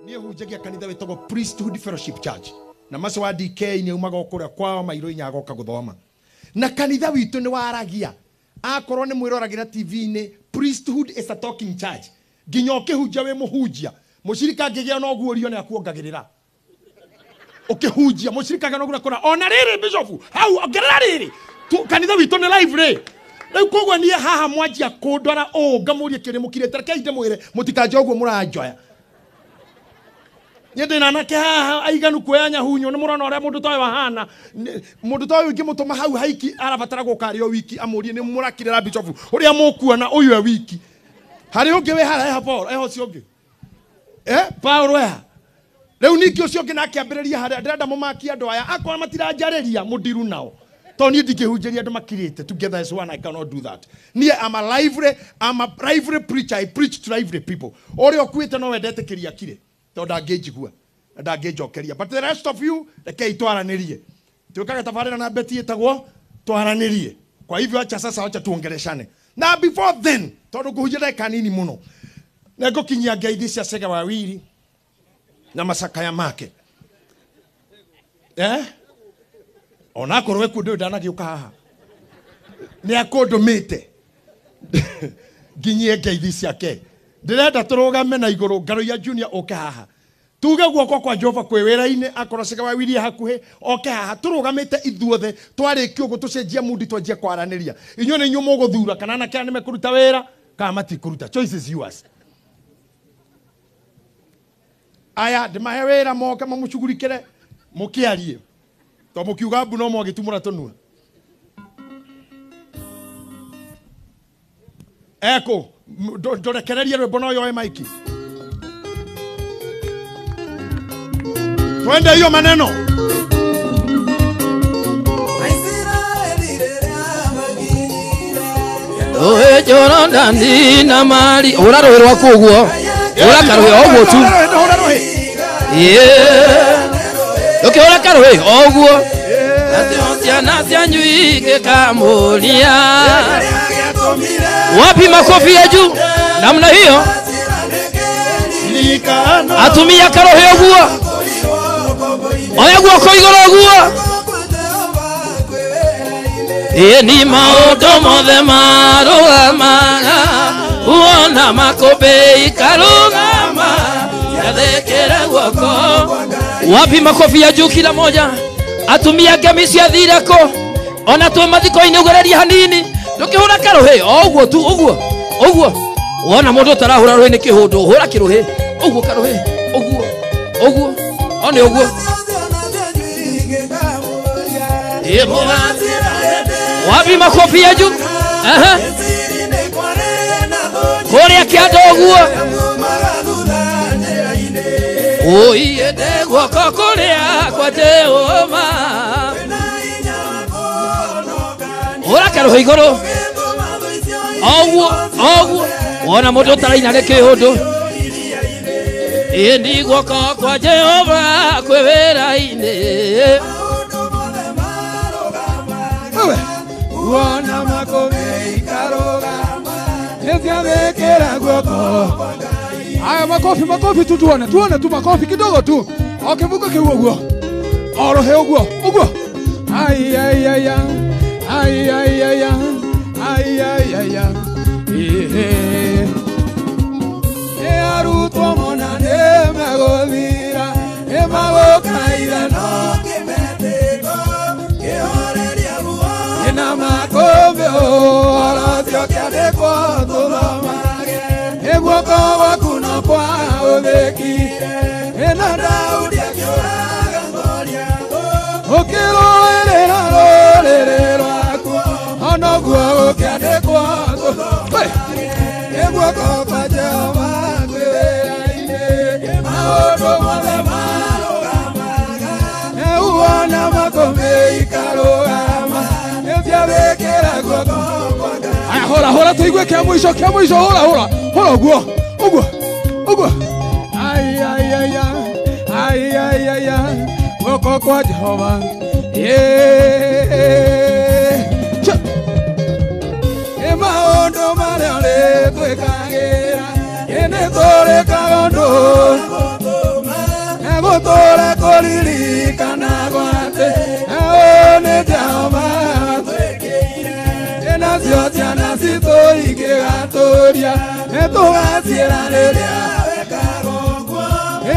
niye hujagia kanitha wetagwo Priesthood Fellowship Church na maso wa DK ni umaga okuria kwao mairo inyagoka guthoma na kanitha witu ni waragia akorwo ni mwiragira TV ni Priesthood is a talking church ginyoke hujia we muhujia mushirika ngigia no guorio ni akuongagirira ukihujia mushirika ngano gukora ona riri bishop hau ongerera riri kanitha witu ni live re rĩu kogwa niĩ haha mwanjia kũndwara ngamurie kĩrĩmũ kirĩte rekei ndĩmwĩre mũtikanje ũguo mũranjoya niĩ ndĩna anake haha aiganu kuoya nyahunyo nĩ mũrona ũrĩa mũndũ ta ũyũ ahana mũndũ ta ũyũ ingĩmũtũma hau haiki arabatara gũkarĩa wiki amũrie nĩ mũrakirĩra bishop ũrĩa mũkuona ũyũ wiki harĩ ũngĩ we hara Paul eho ũcio ũngĩ Paul weha rĩu ningĩ ũcio ũngĩ nake ambĩrĩria harĩa ndĩrenda mũmakia andũ aya akorwo matiranjarĩria mũndiru nao Tony dikehunjeria ndo makirite together as one. I cannot do that. I'm a lively preacher. I preach to lively people. Ori okuite no wendete kiria kire. To ndangĩnjigua gua. Ndangĩnjokeria. But the rest of you, rekei twaranirie. Tukaga tabarĩra na beti etagwo twaranirie. Kwa hivyo acha sasa acha tuongeleshane. Now before then, tondu kuhunjira kanini muno. Nego kinyia ngeithi cia Sega wawili na masakaya make. Ona korwe kundu ndana giuka haha ni akundumite nginyie ngeithi ciake ndirenda turugame na iguru Ngaruya Junior oke haha tuge guoko kwa Jehova kwi wira-ini akorwo Sega wawili hakuhi oke haha turugamite ithuothe twarikio gutucenjia mundi twanjie kwaraniria inyo ni nyumo guthura kana na kia nimekuruta wira kana matikuruta choice is yours aya ndimahe wira moke mamucugurikire mukiarie to mukiuga mbu no mwagitumura tonua eko ndorekereria rwimbo no yoe maiki twende hiyo maneno oe joro ndandi na mali uraroherwa kuguo urakarohe oguo tu okay urakarohe oguo Nasiona sianjui kekamulia wapi makofi ya juu namna hiyo atumia karohe oguo oya guoko igoro oguo ni maũndũ mothe marũgamaga uona makobe ikarũgama yathekera guoko wapi makofi ya juu kila moja atumia ngemi cia thireko ona twe mathiko-inĩ ũgereria hanini ndũkĩhũra karohe oguo tu ũguo wona mũndũ ũtarahũra rũhĩ nĩ kĩhũndũ hũra kĩrũhĩ ũguo karohe ũguo one ũguo wapi makofi ya juu kũrĩa kĩanda ũguo uiende guoko kũrĩa kwa Jehova urakarohe igũrũ oguo wona mũndũ ũtaraina nĩ kĩhũndũ ĩni guoko kwa Jehova kwĩ wĩra-inĩ wona makobe ikarũgama nĩciathĩkĩra guoko aya makofi tu tuone tu makofi kidogo tu okivuka kiuguo orohe uguo ai arutwo mona ne magothira e magokaira no kimeteko kioreria buo ina makobe orotio kiadeko tulomage guoko gwaku no kwa uthekire ena Daudi akĩũraga Goliath ũkĩrũĩrĩra rũrĩrĩ rwaku ona guo ũkĩandĩkwo guoko kwa Jehova kwĩ wĩra-inĩ maũndũ mothe marũgamaga uona makobe ikarũgama nĩciathĩkĩra guoko kwa Ngai hũra tũigue kĩa mũico hũra uguo ai guoko kwa Jehova maũndũ marĩa ũrĩtwĩkagĩra nĩ tũrĩkaga ũndũ tũngĩgatũria nĩtũgaciĩranĩria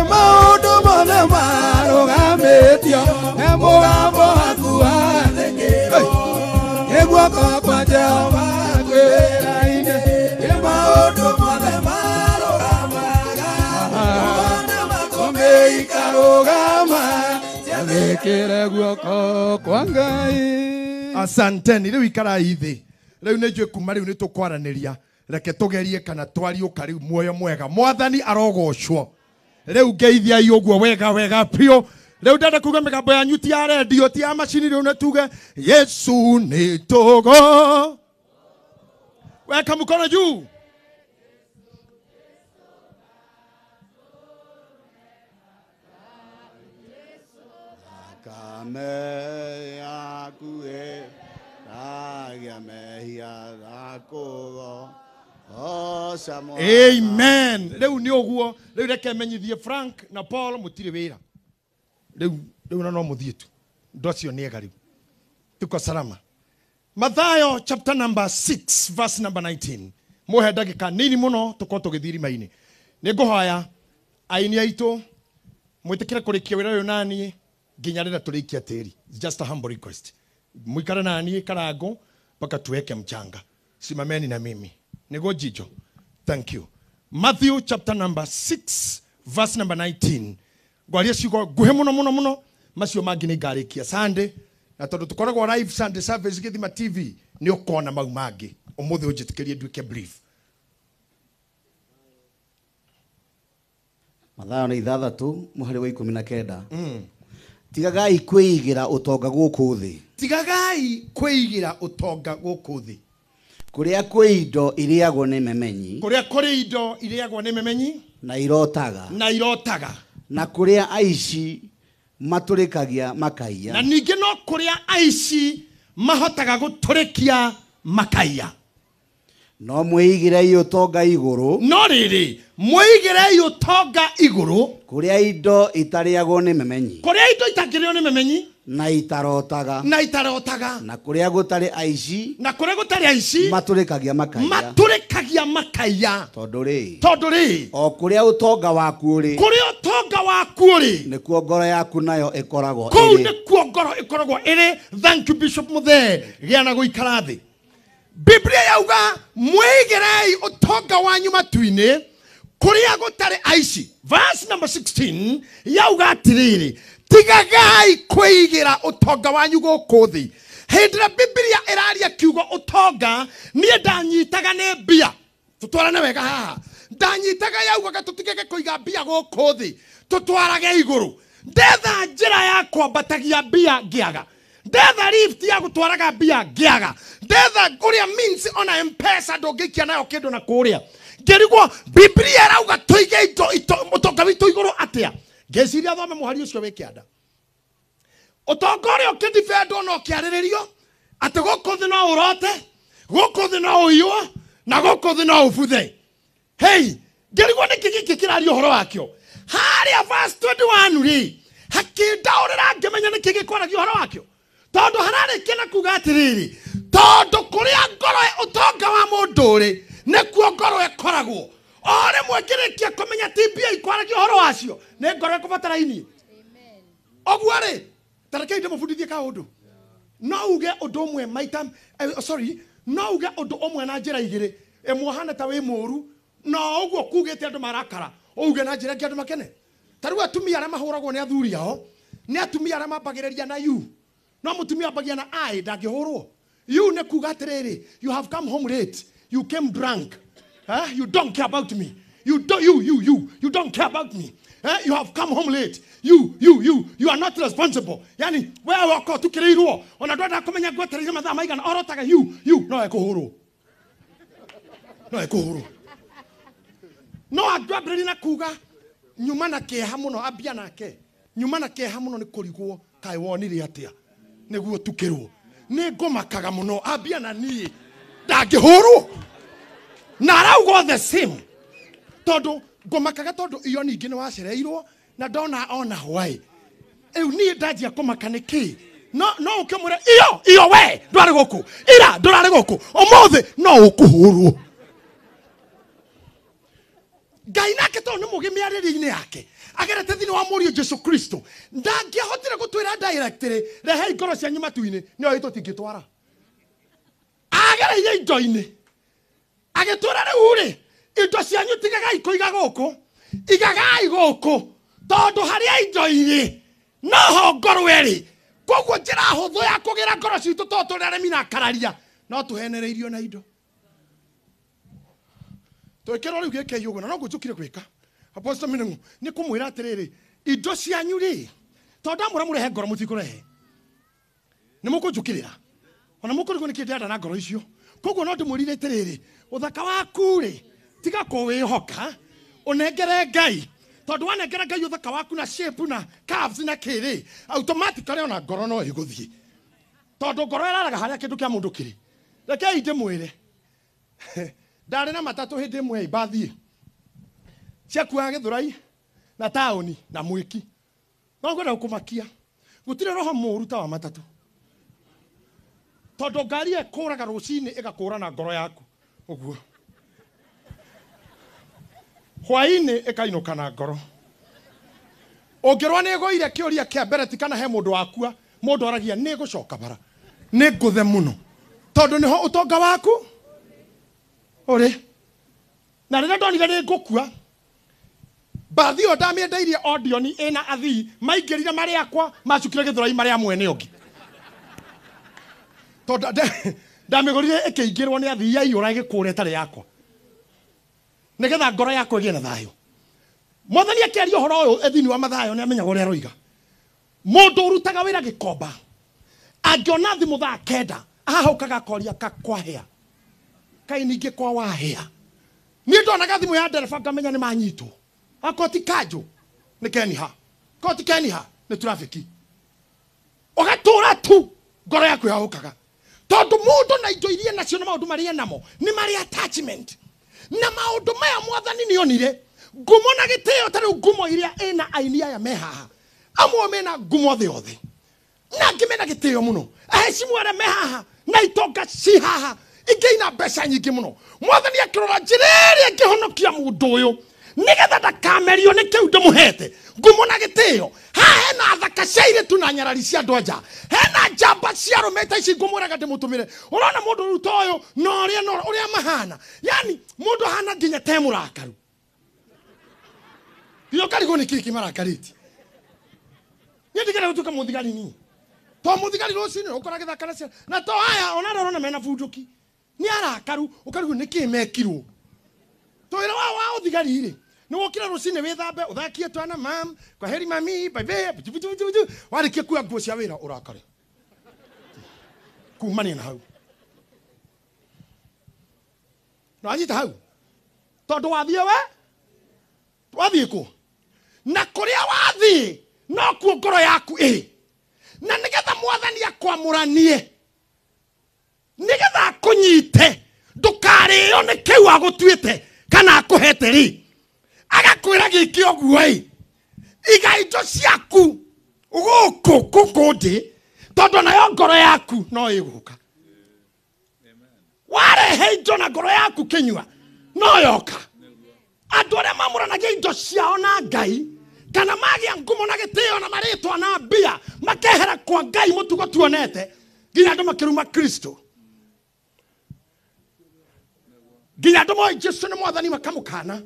maũndũ mothe marũgamĩtio nĩ mũgambo waku wa thĩinĩ guoko kwa Jehova kwĩra-inĩ maũndũ mothe marũgamaga makũmbĩ ikarũgama ciathĩkĩre guoko kwa Ngai. Asanteni, rĩu ikarai thĩ. Rĩu nĩ njũĩ kuma rĩu nĩ tũkwaranĩria. Reke tũgerie kana twariũka rĩu muoyo mwega. Mwathani arogocwo. Rĩu ngeithiai ũguo wega wega piũ. Rĩu ndenda kuga mĩgambo yanyu ti ya redio ti ya macini, rĩu nĩ tuge Yesu nĩ tũgo. Weka mkono juu. Amen. Rĩu nĩ ũguo. Rĩu reke menyithie Frank na Paul mũtirĩ wĩra. Rĩu no mũthiĩ tu. Ndocio nĩega rĩu. Tuko salama. Mathayo chapter number 6 verse number 19. Mũhe ndagĩka nini mũno tũkorwo tũgĩthiĩ irima-inĩ. Nĩngũhoya aini aitũ mwĩtĩkĩre kũrĩkia wĩra ũyũ naniĩ nginya rĩrĩa tũrĩkia tĩri. It's just a humble request. Mũikare naniĩ karango mpaka tuweke mchanga. Simameni na mimi. Nego jijo. Thank you. Matthew chapter number 6 verse number 19. Gwaria ciugo nguhe muno macio mangĩ nĩ ngarĩkia Sunday na tondũ tũkoragwo live Sunday service gĩthima TV nĩ ũkona mau mangĩ ũmũthĩ ũnjĩtĩkĩrie nduĩke brief. Mathayo nĩ 6 mũhari wa 19. Tigagai kwĩigĩra ũtonga gũkũ thĩ. Tigagai kwĩigĩra ũtonga gũkũ thĩ. Kũrĩa kwĩ indo irĩagwo nĩ memenyi. Kũrĩa kũrĩ indo irĩagwo nĩ memenyi. Na irotaga. Na kũrĩa aici matũrĩkagia makaiya. Na ningĩ no kũrĩa aici mahotaga gũtũrĩkia makaiya. No mwĩigĩrei ũtonga igũrũ. No rĩrĩ, mwĩigĩrei ũtonga igũrũ. Kũrĩa indo itarĩagwo nĩ memenyi. Kũrĩa indo itangĩrĩo nĩ memenyi. Na itarotaga. Na kũrĩa gũtarĩ aici. Matũrĩkagia makaiya. Tondũ rĩ. O kũrĩa ũtonga waku ũrĩ. Nĩkuo ngoro yaku nayo ĩkoragwo ĩrĩ. Kũu nĩkuo ngoro ĩkoragwo ĩrĩ. Thank you Bishop Muthee. Gĩa na gũikara thĩ. Biblia yauga mwĩigĩrei ũtonga wanyu matu-inĩ kũrĩa gũtarĩ aici. Verse number 16 yauga atĩrĩrĩ, tigagai kwĩigĩra ũtonga wanyu gũkũ thĩ. Hĩndĩ ĩrĩa Biblia ĩraria kiugo ũtonga, niĩ ndanyitaga nĩ mbia. Tũtwarane wega haha. Ndanyitaga yaugaga tũtigage kũiga mbia gũkũ thĩ, tũtwarage igũrũ. Ndetha njĩra ya kwambatagia mbia ngĩaga. Ndetha lift ya gũtwaraga mbia ngĩaga. Ndetha kũrĩa means ona M-Pesa ndũngĩikia nayo kĩndũ na kũrĩa. Ngĩrigwo Biblia ĩrauga tũige ũtonga witũ igũrũ atĩa. Ngeciria thome mũhari ũcio wĩ kĩanda. Ũtonga ũrĩa ũkĩndibendwo no kĩarĩrĩrio atĩ gũkũ thĩ no ũrote, gũkũ thĩ no ũiywo, na gũkũ thĩ no ũbuthe. Hey, ngĩrigwo nĩkĩ gĩkĩ kĩraria ũhoro wakĩo. Harĩa verse 21 rĩ, hakĩndaũrĩra ngĩmenya nĩkĩ gĩkwaragia ũhoro wakĩo. Tondũ hararĩkia na kuga atĩrĩrĩ, tondũ kũrĩa ngoro ũtonga wa mũndũ ũrĩ nĩkuo ngoro ĩkoragwo. O rĩmwe ngĩrĩkia kũmenya ti mbia ikwaragia ũhoro wacio, nĩ ngoro ĩkũbatara inie. Ũguo rĩ, tarekei ndĩmũbundithie kaũndũ. No uge ũndũ ũmwe maita, no uge ũndũ ũmwe na njĩra igĩrĩ. Ĩmwe hana ta wĩ mũru, no ũguo kugĩte andũ marakara. Uge na njĩra ingĩ andũ makene. Ta rĩu atumia arĩa mahũragwo nĩ athuri ao, nĩ atumia arĩa mambagĩrĩria na you. No mũtumia ambagia na I ndangĩhũrwo. You nĩ kuga atĩrĩrĩ, you have come home late. You came drunk. You don't care about me. You don't care about me. You have come home late. You are not responsible. Yani wewe wako tukĩrĩirwo. Ona ndwenda kũmenya gwetereire mathaa maigana orotaga no ekũhũrwo. No andwambĩrĩria na kuga nyuma na kĩeha mũno ambia nake. Nyuma na kĩeha mũno nĩ kũrigwo kaĩ wonire atĩa. Nĩguo tukĩrwo. Nĩ ngũmakaga mũno ambia na niĩ. Ndangĩhũrwo. Na arauga the same. Tondũ ngũmakaga tondũ iyo ningĩ nĩ wacereirwo na ndona ona hwaĩ. Rĩu niĩ ndanjia kũmaka nĩkĩ. No ũkĩmwĩra iyo we ndwarĩ gũkũ. Ira ndũrarĩ gũkũ. Ũmũthĩ no ũkũhũrwo. Ngai nake to nĩ mũgĩ mĩarĩrie-inĩ yake agerete thĩinĩ wa mũriũ Jesu Kristo ndangĩahotire gũtwĩra directly rehei ngoro cianyu matu-inĩ nĩyo tũtingĩtwara agereire indo-inĩ agĩtwĩra rĩu-rĩ indo cianyu tigagai kũiga gũkũ igagai gũkũ tondũ harĩa indo irĩ noho ngoro ĩrĩ koguo njĩra hũthũ ya kũgĩra ngoro citũ to tũrĩ aremi na kararia no tũhenereirio na indo twĩkĩrwo rĩu gĩkĩ ũguo na no ngũnjũkire gwĩka Apostle Menengu nĩ kũmwĩra atĩrĩrĩ indo cianyu rĩ tondũ amũra mũrehe ngoro mũtikũrehe nĩ mũkũnjũkĩrĩra ona mũkũrigwo nĩ kĩndĩ na ngoro icio koguo no ndĩmwĩrire atĩrĩrĩ ũthaka waku rĩ tiga kũwĩhoka ũnengere Ngai tondũ wanengera Ngai ũthaka waku na shape na curves na kĩrĩ automatically ona ngoro no ĩgũthiĩ tondũ ngoro ĩraraga harĩa kĩndũ kĩa mũndũ kĩrĩ rekei ndĩmwĩre ndarĩ na matatũ hĩndĩ ĩmwe ibathiĩ ciakuaga Gĩthũrai na taũni na Mwĩki no ngwenda gũkũmakia gũtirĩ roho mũru ta wa matatũ tondũ ngari ĩkũraga rũcinĩ ĩgakũra na ngoro yaku ũguo hwainĩ ĩkainũka na ngoro ũngĩrwo nĩ ĩgũire kĩũria kĩa mbere ti kana he mũndũ wakua mũndũ aragia nĩ gũcoka bara nĩ ngũthe mũno tondũ nĩho ũtonga waku ũrĩ na rĩrĩa ndonire nĩ ngũkua bathi ĩyo ndamĩendeirie Odeon ĩna athii maingĩrire marĩ akwa macukire Gĩthũrai marĩ amwe nĩ ũngĩ tondũ ndamĩgũrire ĩkĩingĩrwo nĩ athii yaiyũra ĩgĩkũra ĩtarĩ yakwa nĩgetha ngoro yakwa ĩgĩe na thayũ Mwathani akĩaria ũhoro ũyũ thĩinĩ wa Mathayo nĩ amenyaga ũrĩa aroiga mũndũ ũrutaga wĩra Gĩkomba angĩona thimũ thaa 9 ahahũkaga akoria kakwahĩa kai ningĩ kwa wahĩa niĩ ndonaga thimũ ya ndereba ngamenya nĩ manyitwo akoti kanjũ nĩ keniha koti keniha nĩ traffic ũgatũra tu ngoro yaku yahũkaga tondũ mũndũ na indo iria nacio na maũndũ marĩa namo nĩ marĩ attachment na maũndũ maya Mwathani nĩonire ngumo na gĩtĩo tarĩ ngumo iria ĩna aini aya me haha amwe mena ngumo thĩ yothe na angĩ mena gĩtĩo mũno ahecimu arĩa me haha na itonga ci haha ingĩ ina mbeca nyingĩ mũno Mwathani akĩrora njĩra ĩrĩa ĩngĩhonokia mũndũ ũyũ nĩgetha ndakamerio nĩ kĩu ndĩmũhete ngumo na gĩtĩo haha hena thaka cia airĩtu na nyarari cia andũ anja hena njamba cia arũme ta ici ngũmwĩraga ndĩmũtũmĩre ũrona mũndũ rĩu ta ũyũ na ũrĩa mahana yani mũndũ ahana nginya te mũrakaru Yo karigwo nĩ kĩĩ kĩmarakarĩtie niĩ ndigera gũtuĩka mũthigari ni to mũthigari rũcinĩ ũkora gĩthaka na cia na to aya ona rona mena bunduki nĩ arakaru ũkarigwo nĩ kĩĩ mekirwo to wĩra wa ũthigari rĩ nĩ wokĩra rũcinĩ wĩthambe ũthakie twana mam kwaheri mami bye bye warĩkia kuoya nguo cia wĩra ũrakare kumania na hau no anyita hau tondũ wathiĩ we wathiĩ kũ na kũrĩa wathiĩ no kuo ngoro yaku ĩrĩ na nĩgetha Mwathani akwamũranie nĩgetha akũnyite ndũkarĩo nĩ kĩu agũtuĩte kana akũhete rĩ agakwĩra gĩkĩ ũguo ĩ iga indo ciaku gũkũ ndĩ tondũ nayo ngoro yaku no ĩgũka warehe indo na ngoro yaku kĩnyua no yoka andũ arĩa mamũranagia indo ciao na Ngai kana magĩa ngumo na gĩtĩo na marĩtwa na mbia makehera kwa Ngai mũtugo tuonete nginya andũ makĩruma Kristo nginya andũ moĩ Jesũ nĩ Mwathani makamũkana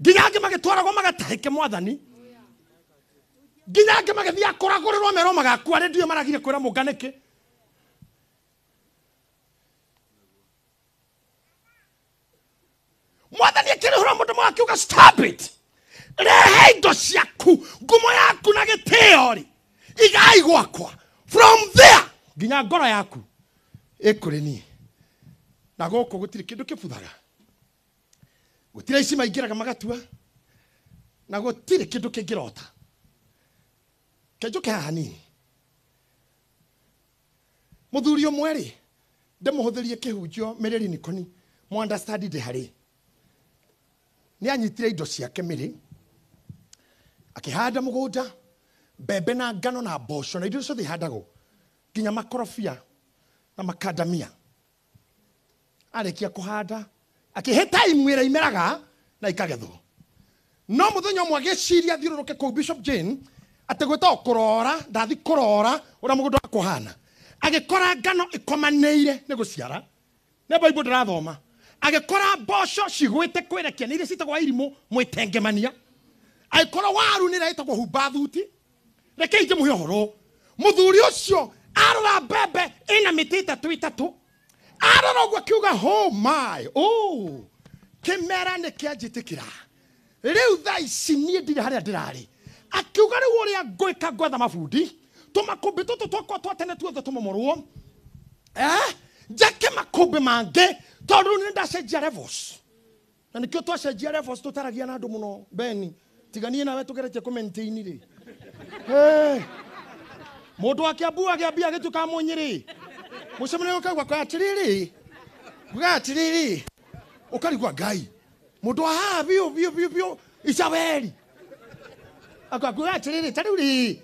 nginya angĩ magĩtwaragwo magatahĩke Mwathani nginya angĩ magĩthiĩ akũragũrĩrwo merwo magakua rĩndio maragire kwĩra mũnganĩke Mwathani akĩrĩhũra mũndũ mwe akiuga stop it rehe indo ciaku ngumo yaku na gĩtĩo rĩ igai gwakwa from there nginya ngoro yaku ĩkũrĩ niĩ na gũkũ gũtirĩ kĩndũ kĩbuthaga gũtirĩ aici maingĩraga magatua na gũtirĩ kĩndũ kĩngĩrota kenjũke haha nini mũthuri ũmwe rĩ ndĩmũhũthĩrie kĩhunjio Mĩrĩ Nikoni mũ understand ndĩ harĩ nĩ anyitire indo ciake Mĩrĩ akĩhanda mũgũnda mbembe na ngano na mboco na indo ciothe ihandagwo nginya makorobia na makandamia arĩkia kũhanda akĩhe time ĩrĩa imeraga na ikagethwo no muthenya umwe agiciria thiururuke ku Bishop Jane ategweta kurora ndathi kurora ura mugundo akuhana agikora ngano ikomaneire ni guciara ne Bible ndirathoma agikora mboco cigwite kwerekia ni iria citagwa irimu mwitengemania agikora waru ni raitagwo humba thuti reke ije muhe horo muthuri ucio arora mbembe ina miti itatu arora gwa kiuga oh my kimera ni kianjitikira riu tha ici nie ndire haria ndirari akiuga riu uria ngwika gwetha mabundi tumakumbi tutu twakwa twatene tuothe tumomorwo njake makumbi mange tondu ni ndacenjia levels na nikio twacenjia levels tutaragia na andu muno Beni tiganie nawe tugeretie kumaintain ri mundu akiambu agiambia agituka munyiri mucemene ukagwa kwa atiriri ukarigwa Ngai mundu aha bio Isabeli akagwa atiriri taruri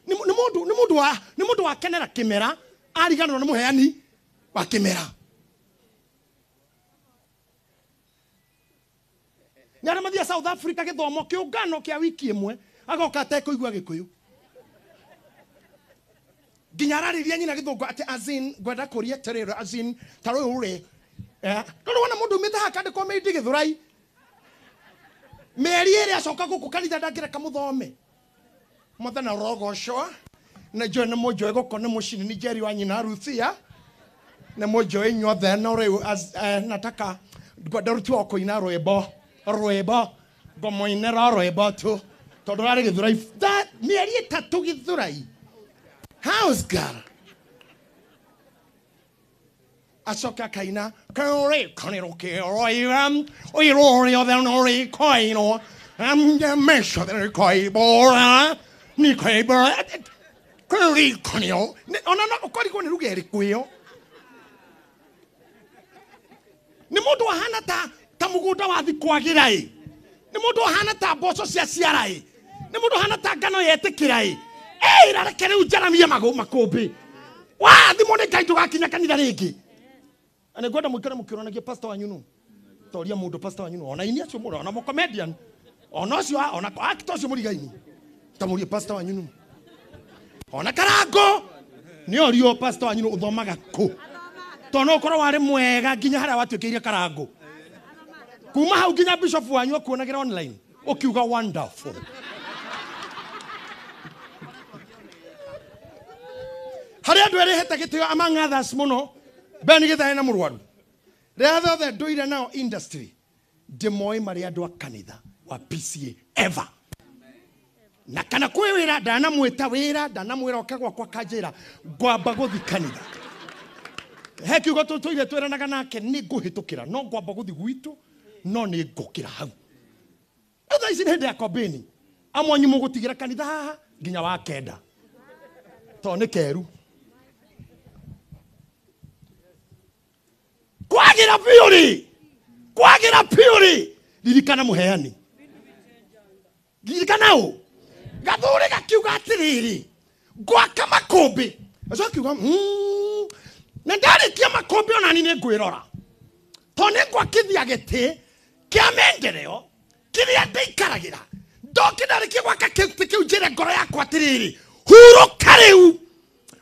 ni mundu wa kenera kimera ariganwo ni muheani wa kimera nyara mathia South Africa githomo kiungano kia wiki imwe agoka atekuigua Gikuyu ginyarariria nyina githungu ati azin gwenda kuria terero azin taro ure ndo wana mundu mita hakande kwa meidi Githurai meri ere acoka guku kanitha ndagira kamuthome muthana rogoco na jo na mojo egoko na mushini ni Jerry wa nyina Ruthia na mojo enyothe na riu nataka gwenda ruti wako ina rwebo gomoinera rwebo tu tondu ari Githurai that meri itatu Githurai house girl asoka kaina kore kaniro ke roiram oirori odenori koino the mesho the koibora ni koibora kore kanio ona okori ko ni rugeri kwio ni mundu hana ta mugunda wa thikwagirai ni mundu hana ta mboco cia ciarai ni mundu hana ta ngano yetikirai rarekere ujaramia makumbi wathi mone Ngai tugakinya kanitha ringi ane gwenda mwikare mukiranagia pastor wanyu nu toria mundu pastor wanyu ona ini acio mura ona mo comedian ona cio ona actor cio murigaini tamurie pastor wanyu nu ona karango ni orio pastor wanyu nu uthomaga ku tono ukoro wari mwega nginya haria watuikirie karango kuma hau nginya bishop wanyu akuonagira online ukiuga wonderful hari andu eri hete gitio among others muno Beni Githae na murwaru rather than doing now industry demoi mari andu akanitha wa PCA ever na kana kwe wira dana mwita wira dana mwira okagwa kwa kajira gwamba guthi kanitha heki ugo tutoire tweranaga nake ni guhitukira no gwamba guthi gwitu no ni ngukira hau otha ici hende ya Beni amwanyu mugutigira kanitha haha nginya wa kenda to ni keru kwagira piuri lirikana muheani lirikana o gathuri gakiuga atiriri gwaka makumbi aco akiuga na ndarikia makumbi ona ni ngwirora to ni gwakithia giti kia mendereo kiria ndikaragira ndokindarikia gwaka kintu kiu njire ngoro yakwa atiriri huruka riu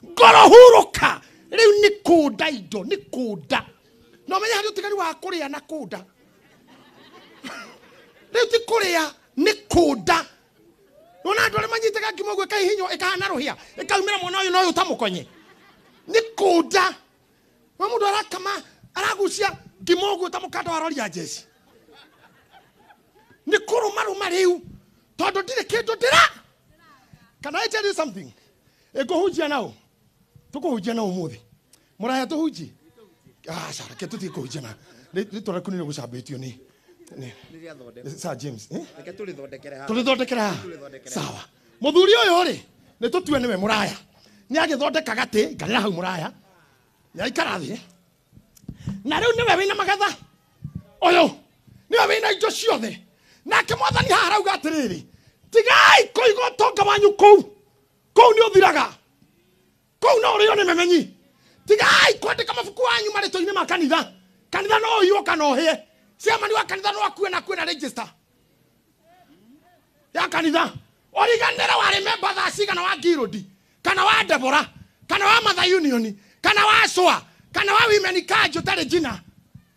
ngoro huruka riu ni kunda indo ni kunda no menya hari utigari wa kuria na kunda riu ti kuria ni kunda nona andu ari manyitaga ngimogwe kaihinyo ikahana ruhia ikaumira mwana uyu no uyu tamukonye ni kunda wa mundu arakama aragucia ngimogwe tamukanda wa rori ya jeshi ni kuruma riu tondu ndire kindu ndira can I tell you something ekuhujia nao tukuhujia nao muthi muraya tuhujia sara ke tuti kuhujia ritora kunire gucambitio ni Sir James reke tulithondekera sawa muthuri uyu ri ni tutue niwe muraya ni agithondeka gati ngarira hau muraya ni aikarathi na riu niwe wina magatha uyu niwe wina indo ciothe nake mwathani harauga atiriri tigai kuigo tonga wanyu kou ni uthiraga kou no rio ni memenyi tigai kwandika mabuku wanyu maritoini ma kanitha no yo kana ohie Chairman wa kanitha no akuwe na kwena register ya kanitha origanera wa remember thasi kana wa Girodi kana wa Debora kana wa Mother Union kana wa Soa kana wa Women Kajo tare jina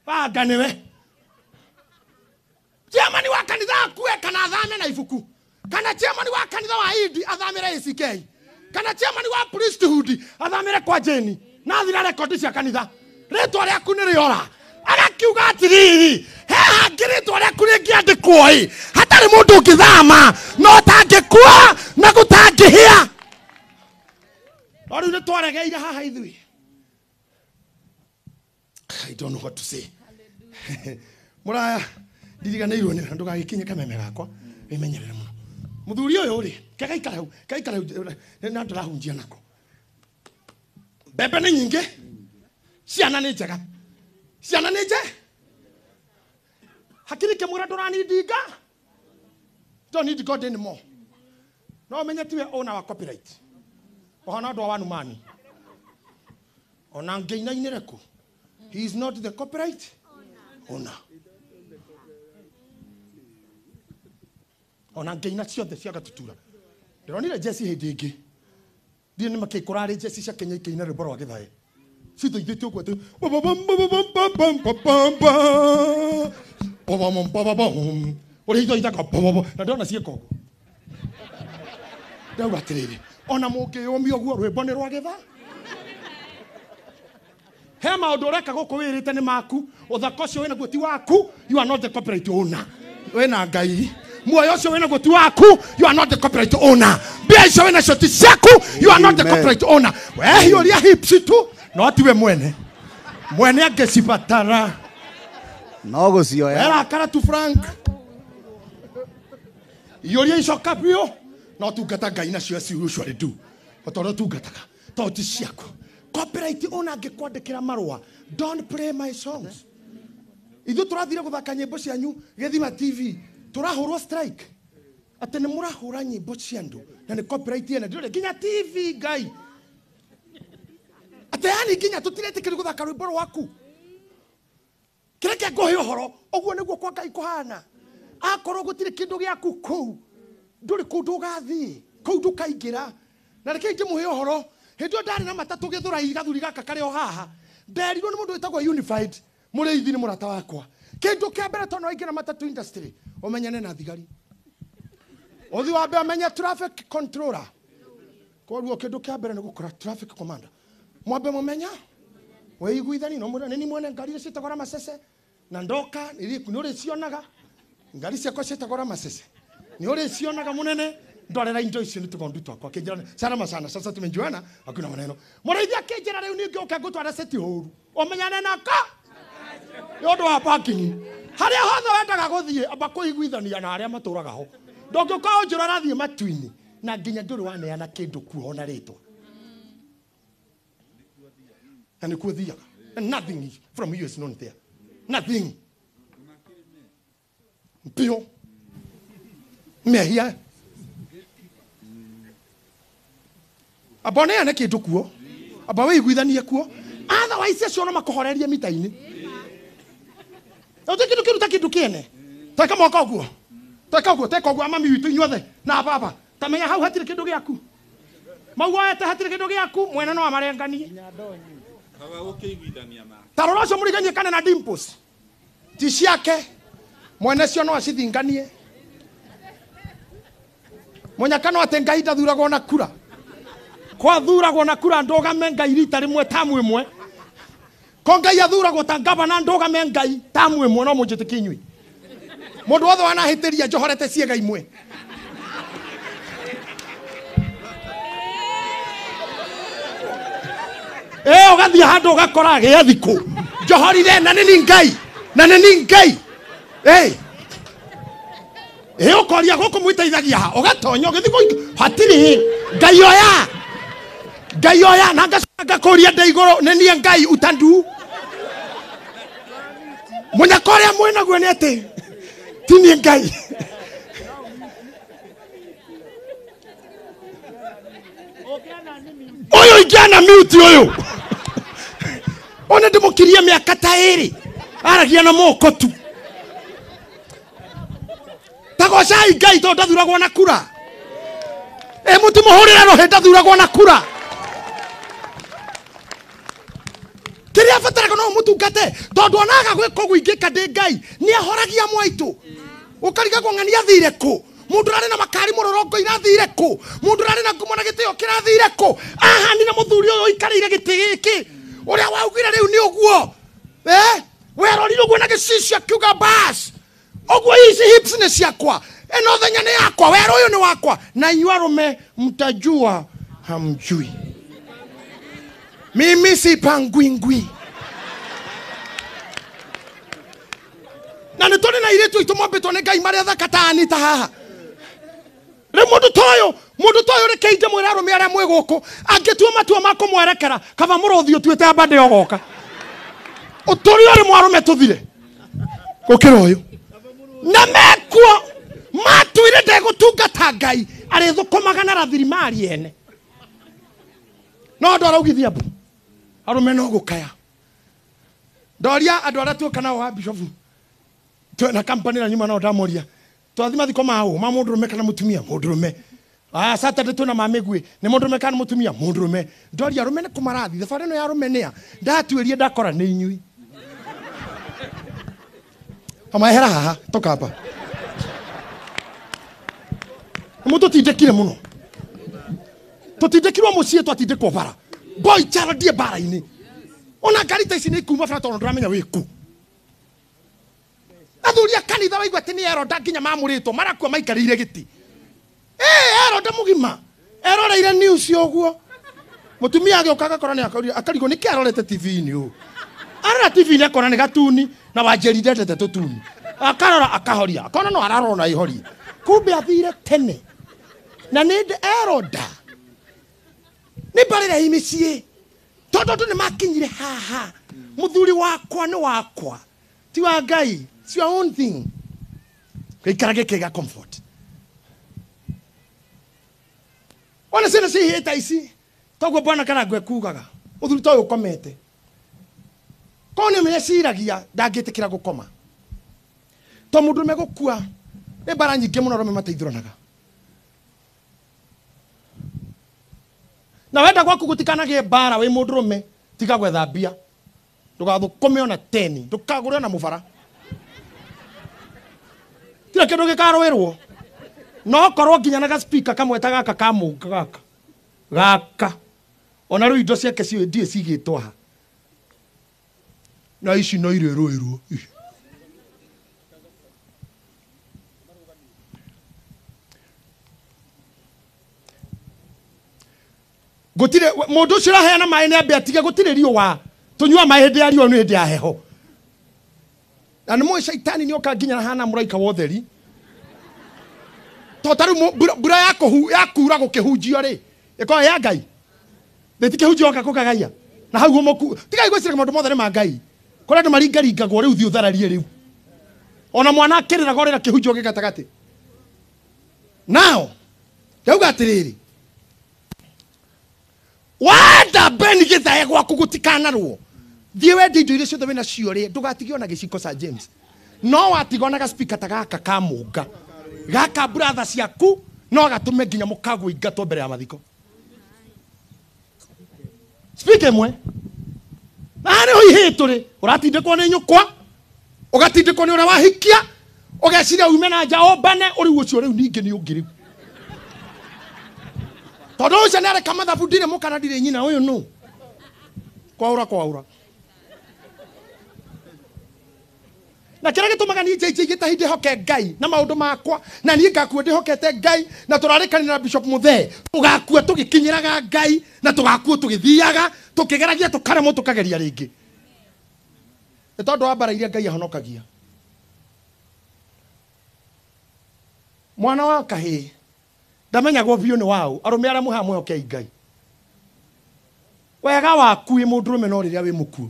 baganiwe chairman wa kanitha akuwe kana athame na ifuku kana chairman wa kanitha wa Idi athamire ACK kana chairman wa priesthood athamire kwa Jeni na thira record cia kanitha retwa ria kuniriora agakiuga atiriri he ngirĩtwa rĩaku rĩngĩandĩkwo hatarĩ mũndũ ũngĩthama no tangĩkua na gũtangĩhĩa no rĩu nĩtwaregeire haha ithuĩ. I don't know what to say. Mũraya ndiriganĩirwo nĩ ndũgagĩkinye kameme gakwa wĩmenyerere mũno mũthuri ũyũ rĩ kagaikara hau na ndĩrahunjia nako mbembe nĩ nyingĩ ciana nĩ njega ciana nĩ njega hakiri ke mura dorani diga don't need God anymore no menye tiwe owner wa copyright ohana ndo wanu mani ona ngeina inereko he is not the copyright owner ona ngeina ciothe ciaga tutura ndironire Jesse hindingi ndire ni makikurari Jesse cia Kenya ikeina rwimbo rwa githae sito ithite uko tu ore hizo itaka na ndona cieko ndau atiriri ona mũngĩyũmio guo rwĩmbo nĩ rwa gĩtha he maũndũ ũreka gũkũ wĩrĩte nĩ maku ũthaka ũcio wĩna guo ti waku you are not the copyright owner wĩna Ngai muoyo ũcio wĩna guo ti waku you are not the copyright owner mbia icio wĩna cio ti ciaku you are not the copyright owner wehiũria hips tu no tiwe mwene angĩcibatara no gũcioya era kara tu Frank yoria icoka bio no tungata Ngai nacio usually do otoro tungataga to ti ciaku copyright owner angĩkwandĩkĩra marũa don't play my songs ithu tũrathire gũthaka nyĩmbo cianyu Gĩthima TV tũrahũrwo strike atĩ nĩ mũrahũra nyĩmbo cia andũ na nĩ copyright ene ndĩrĩ nginya TV Ngai ate yani nginya tũtiretĩkĩra gũthaka rwĩmbo rwaku kireke ngũhe ũhoro ũguo nĩguo kwa Ngai kũhana akorwo gũtirĩ kĩndũ gĩaku kũu ndũrĩ kũndũ ũgathiĩ kũu ndũkaingĩra na reke ngĩmũhe ũhoro hĩndĩ ĩyo ndarĩ na matatũ Gĩthũrai gathuri gaka karĩ o haha nderirwo nĩ mũndũ wĩtagwo Unified mũrĩithi nĩ mũrata wakwa kĩndũ kĩa mbere tondũ aingĩra matatũ industry ũmenyane na thigari ũthi wa mbere menye traffic controller koguo kĩndũ kĩa mbere nĩ gũkora traffic commander mwambe mũmenya weiguithani no mũndũ nĩ mwene ngari citagora Masese na ndoka nĩ ũrĩcionaga ngari ciakwa citagora Masese nĩ ũrĩcionaga mũnene ndorera indo icio nĩ tũgondu twakwa kĩnjĩra sana sana sasa tumejuana hakuna maneno mũrĩithia kĩnjĩra rĩu ningĩ ũka ngũtwara seti hũru ũmenyane nako yondũ wa parking harĩa hothe wendaga gũthiĩ amba kũiguithania na arĩa matũraga ho ndũngĩũka ũnjĩra rathiĩ matu-inĩ na nginya ndũrĩ waneana kĩndũ kuo ona rĩtwa na nĩ kuo thiaga and nothing from you is known there nothing mpio mehia abone ane kĩndũ kuo aba wĩiguithanie kuo otherwise acio no makũhorerie mita-inĩ ũtĩ kĩndũ kĩruta kĩndũ kĩene teka mwaka ũguo teka ũguo amami witũ inyuothe na baba tamenya hau hatirĩ kĩndũ gĩaku mau woete hatirĩ kĩndũ gĩaku mwene no amarenganie tarora ũcio mũriganie kane na Dimples ti ciake mwene cio no acithinganie mũnyaka no atĩ Ngai ndathuragwo na kura kwa thuragwo na kura ndũgame Ngai rita rĩmwe tamu ĩmwe ko Ngai athuragwo ta gavana ndũgame Ngai tamu ĩmwe no mũnjĩtĩkie inyuĩ mũndũ wothe wanahĩtĩria njohorete ciĩga imwe ũgathiĩ handũ ũgakora gĩa thikũ njohorire na nĩ Ngai ũkoria gũkũ mwĩteithagia ha ũgatonya ũgĩthiĩ hatirĩ Ngai oya na ngakũria ndĩ igũrũ nĩ niĩ Ngai utandu mũnyaka ũrĩa mwĩnaguo nĩ atĩ ti niĩ Ngai ũyũ ingĩana mute ũyũ ona ndĩmũkirie mĩaka ta ĩrĩ aragia na moko tu gocai Ngai to ndathuragwo na kura mutu muhurira no ndathuragwo na kura kiria fatara no mutungate tondu onaga gwiko gwingika ndi Ngai ni ahoragia mwaitu ukariga ng'ania thire ku mundu rari na makari murorongo irathire ku mundu rari na ngumo na gitio kirathire ku aha ni na muthuri uyu ikarire giti giki uria waugire riu ni uguo werorire uguo na gicicio kiuga bas oguo hizi hips ni ciakwa eno thenya ni yakwa wero uyu ni wakwa na inyuarume mtajua hamjui mimi si pangwingwi na nitone na iretu itumwambitwo ni Ngai maria thakatani ta haha re mundu toyo rekeite mwiraro miara mwiguku angitua matua mako mwerekera kaba murothi utuite abande ogoka uturi ori mwarume tuthire gukira uyu na mekwo matuire ndegutungata Ngai ari thukumaga na rathirimari ene no ndo araugithia bu arume no gukaya ndoria andu aria tuokana wa bishop na company na nyuma no ndamoria twathima thiko maũ ma mundurume kana mutumia mundurume Saturday tuna mamegwe ni mundurume kana mutumia mundurume ndoria arume ne kumarathi thabari no ya arume nia ndatuirie ndakora ni inyui amahera haha toka hapa mutu tindekire muno tutindekirwo mucie twatindekwo bara boy chara die bara ini ona garita ici ni kuma fara tondo ndramenya wiku athuria kanitha waigua ati ni ero ndakinya mamuritwo marakua maikarire giti ero ndamugima eroreire news yoguo mutumia agiokaga korani akarigo ni kiarorete TV ni u ara TV ni akora ni gatuni na wanjerire ndete tutuni akarora akahoria akona no ararona ihori kumbe athire tene na ni eroda ni barire imicie tondu ni makinyire haha muthuri wakwa ni wakwa ti wa Ngai. It's your own thing. Kega comfort. Wana sena si heta isi. Togo bwana kana gwe kugaga. Uthuri toyo komete. Kone me siragia ndagite kira gukoma. To mundu me gukua. E bara nyinge muno rome mateithuranaga. Na wenda gwaku gutikanagie bara we mundu rome tiga gwethambia. Ndugathukome ona 10. Ndukagure na mubara. Tira kendo gikarwirwo no korwo nginya na speaker kamweta gaka kamunga gaka ona ru indo ciake cio ndie cigitwo ha na ici no irerwirwo gutire mundu ucio raheana mai ne ambe atige gutire riũa tunyua mai hindi ya riũa no hindi ya heho na nimo shaitani ni okanginya na hana muraika wotheri to taru bura yakura gukihunjio ri iko ya Ngai ndetike hunjio kakugagaia na hau gomoku tiga igwicira maundu mothe ma Ngai kore ndu maringaringagwo riu thi uthararie riu ona mwana akirira gorera kihunjio gigatagati now yauga atiriri wanda beni githae gwaku gutikanarwo thie we ndindo iria ciothe wina cio ri ndugatigio na giciko sa James no watigona ga speaker ta gaka kamunga gaka brother ciaku no gatume nginya mukago ingatwo mbere ya mathiko speaker imwe nari hoihitu ri uratindikwo ni nyukwa ugatindikwo ni ura wahikia ugeciria ume na njao bane uri ucio riu ningi ni ungiriu tondu ucio ni areka mathabu ndire mukana ndire nyina uyu nu kwaura na kira gitumaga ni JJ gitahinde hoke Ngai na maundu makwa na ni ngakua ndihokete Ngai na turarikanira Bishop Muthee tugakua tugikinyiraga Ngai na tugakua tugithiaga tukigeragia tukaremo tukageria ringi ni tondu wa bara iria Ngai ahonokagia mwana wa kahi ndamenyagwo biu ni wao arume ara muhamwe hoke Ngai wega waku i mundurume no riria wi muku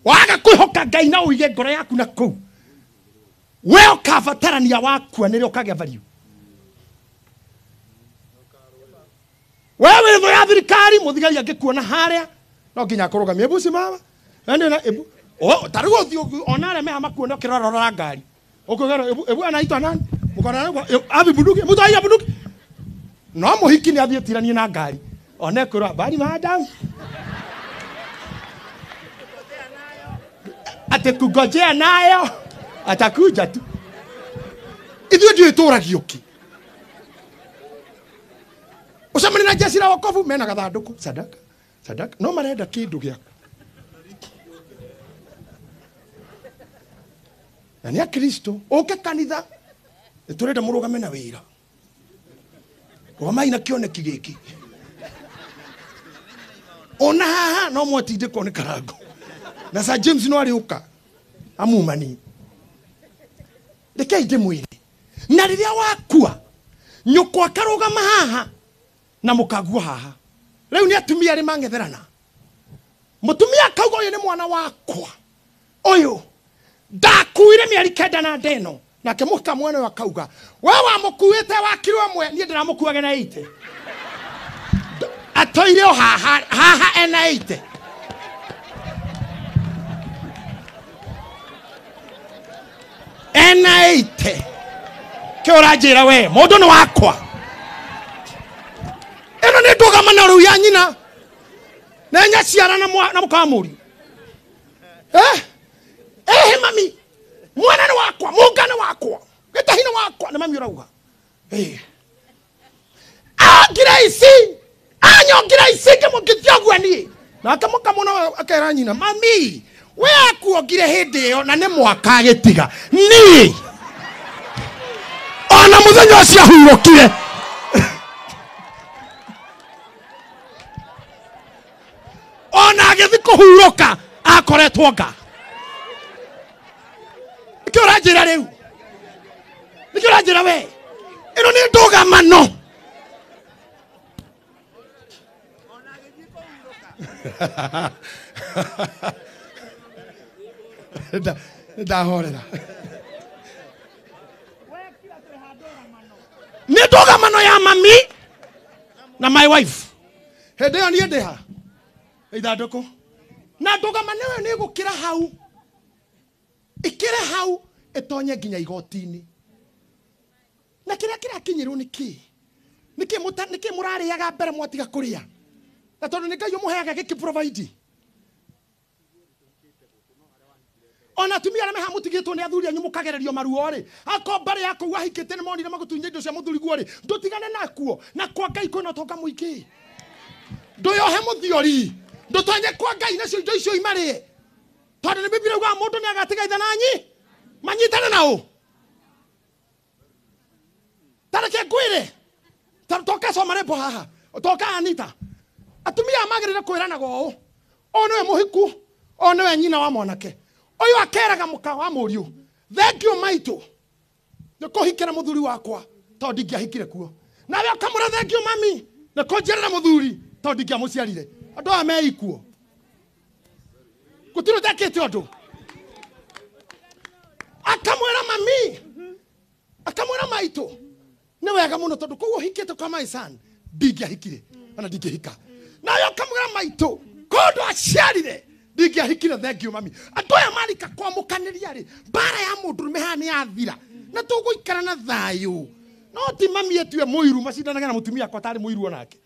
waga kwihoka Ngai na uige ngoro yaku na kuu we ukabatarania waku nire ukagea value wewe ndo ya thirikari muthigari angikuona haria no nginya kurugamia busi mama ende na ebu tarugo thio onare meha makuona kirorora ngari Ukogera ebu anaitwa nani? Mukona abi bunduki, mtu aya bunduki. No muhiki ni athietiranie na ngari. One kurwa bari madam. Ate kugojea nayo. Atakuja tu. Ithuĩ ndio itũragio ki. Usamani na jeshi la wokovu mena gathanduku sadaka. Sadaka no marenda kindu gĩaku. Na ni a Kristo oke kanitha turenda murugame na wĩra. Wamai na kĩoneki gĩkĩ. Ona haha no mwatindĩkwo nĩ karango. Na Sir James no ariũka amumani. Rekei ndĩmwĩre. Na rĩrĩa wakua nyũkwa karũgama haha na mũkagua haha. Rĩu nĩ atumia arĩ mang'etherana. Mũtumia akauga ũyũ nĩ mwana wakwa. Ũyũ ndakuire mĩeri 9 na ndeno. Nake mũka mwene wakauga we wamũkuĩte wa kilo ĩmwe niĩ ndĩramũkuage na 80. Atoire o haha ena 80. Ena 80. Kĩũranjĩra we mũndũ nĩ wakwa. Ĩno nĩ ndũgamano rĩu ya nyina. Na nyaciara na mũkamũri. Mami. Mwana ni wakwa, munga ni wakwa. Gĩtahĩ ni wakwa, nĩ mami ũrauga. Angira ici. Anyongira ici ngĩmũkĩtia ũguo niĩ. Nake mũkamũno akera nyina, mami, we akuongire hĩndĩ ĩyo na nĩ mwaka agĩtiga. Niĩ. Ona mũthenya ũcio ahurũkire. Ona agĩthi kũhurũka akoretwo nga. Kĩũranjĩra rĩu. Kĩũranjĩra we. Ĩno nĩ ndũgamano. Ndahorera. Nĩ ndũgamano ya mami na my wife. Hĩndĩ ĩyo niĩ ndĩha. Ithandũkũ. Na ndũgamano ĩyo nĩ gũkĩra hau. Ikire hau etonye nginya igoti-inĩ. Na kĩrĩa kĩrakinyĩrwo nĩkĩ? Nĩkĩ mũrarĩaga mbere mwatiga kũrĩa? Na tondũ nĩ Ngai ũmũheaga gĩkĩ provide. Ona atumia arĩa mehamũtigĩtwo nĩ athuri anyu mũkagererio maruo rĩ. Akomba rĩ yako wahikĩte nĩ monire magũtunya indo cia mũthuri guo rĩ. Ndũtigane nakuo. Na kwa Ngai kwĩna ũtonga mũingĩ. Ndũyohe mũthiori. Ndũtonye kwa Ngai nacio indo icio imarĩ. Tondũ nĩ Biblia yuga mũndũ nĩ agatiga ithe nanyi. Manyitane nao. Tareke ngwĩre. Toka soma repo haha. Toka Anita. Atumia magerire kwĩranaga ũũ. O nĩwe mũhiku. O nĩwe nyina wa mwanake. Ũyũ akeraga mũka wa mũriũ. Thank you maitũ. Nĩ kũhikĩra mũthuri wakwa. Tondũ ndingĩahikire kuo. Nawe ũkamũra thank you mami. Nĩ kũnjĩrĩra mũthuri. Tondũ ndingĩamũciarire. Andũ aya meikuo. Gũtirĩ ũtekĩte ũndũ. Akamwĩra mami. Akamwĩra maitũ. Nĩ wega mũno tondũ koguo hikĩte kwa my son. Ndingĩahikire. Ana ndingĩhika. Nawe ũkamwĩra maitũ. Kũndũ aciarire. Ndingĩahikire thank you mami. Andũ aya marika kwamũkanĩria rĩ. Mbara ya mũndũrũme haha nĩ yathira. Na tũgũikara na thayũ. No ti mami etue mũiru macindanaga na mũtumia akwa tarĩ mũiru onake.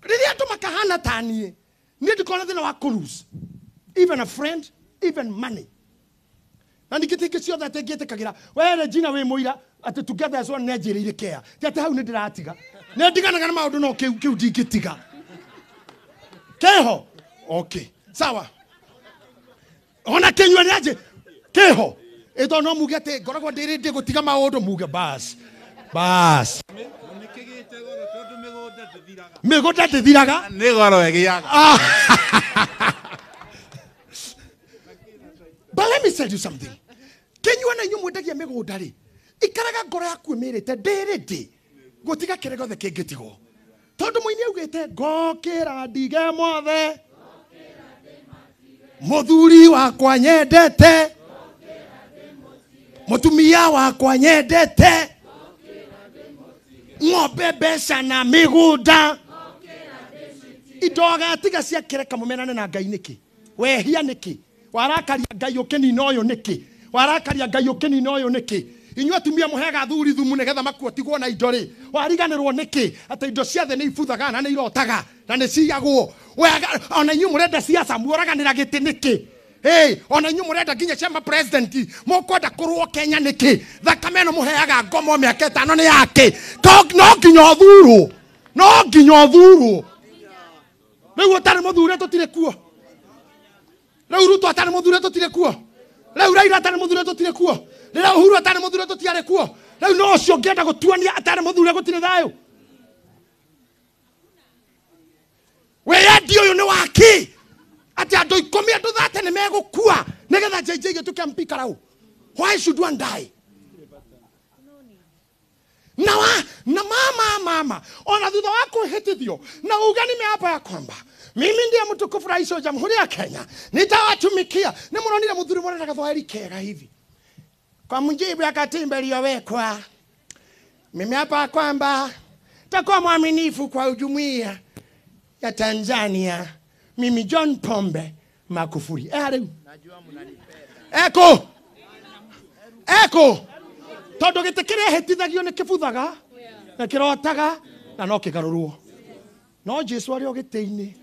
Rĩrĩa andũ makahana ta niĩ. Niĩ ndikona thĩna wa kũlose. Even a friend, even money. Na nĩkĩtĩkĩ ciothe atengĩtĩkagĩra. We Regina wĩ mũira atĩ together as one nĩ anjĩrĩire kea. Ti atĩ hau nĩ ndĩratiga. Nĩ ndiganaga na maũndũ no kĩu ndingĩtiga. Keho. Okay. Sawa. Ona kenyua nĩ anjĩ. Keho. Ĩto no muge atĩ ngoragwo ndĩrĩndĩ gũtiga maũndũ muge bas. Bas. Mĩgũnda ndĩthiraga. Nĩ goro ĩgĩaga. But let me tell you something. Kenyua na inyuĩ mwendagia mĩgũnda rĩ. Ikaraga ngoro yaku ĩmĩrĩte ndĩrĩndĩ. Gũtiga kĩrĩa gĩothe kĩngĩtigwo. Tondũ mũini augĩte ngokĩra ndige mothe. Mũthuri wakwa nyendete. Mũtumia wakwa nyendete. Ng'ombe mbeca na mĩgũnda. Idoga tiga cia kereka mumenane na Ngai niki. Wehia niki. Warakaria Ngai ukinina uyu niki. Warakaria Ngai ukinina uyu niki. Inyu atumia muhega thuri thumu negetha makuotigwo na indo ri. Wariganirwo niki ati indo ciothe ni ibuthaga na ni irotaga na ni ciyagwo. Ona inyu murenda siasa muoraganira giti niki. Hey, ona inyu murenda nginya chama president mukwenda kurwo Kenya niki. Thakame no muheaga ngomo miaka 5 ni yake. No nginya thuru. No nginya thuru. Rĩu ũtarĩ mũthure tũtirĩ kuo. Rĩu Ruto atarĩ mũthure tũtirĩ kuo. Rĩu Raila atarĩ mũthure tũtirĩ kuo. Rĩu Uhuru atarĩ mũthure tũtiarĩ kuo. Rĩu no ũcio ũngĩenda gũtuania atarĩ mũthure gũtirĩ thayũ. Wĩyendi ũyũ nĩ waki. Ati andũ 10 andũ 30 nĩ megũkua nĩgetha JJ gĩtuĩke MP Karau. Why should one die? Na mama ona thutha wa kuhitithio na ugani meapa ya kwamba mimi ndiye mtukufu rais wa Jamhuri ya Kenya nitawatumikia. Ni muronire muthuri mwana Gathwairi kega hivi kwa mujibu ya katiba iliyowekwa, mimi hapa kwamba takuwa mwaminifu kwa jumuiya ya Tanzania, mimi John Pombe Magufuli. Najua mnanipenda. Eko tondu gitikire hetithagio ni kibuthaga na kirotaga na no kigarurwo. No Jesu ari ogite-ini.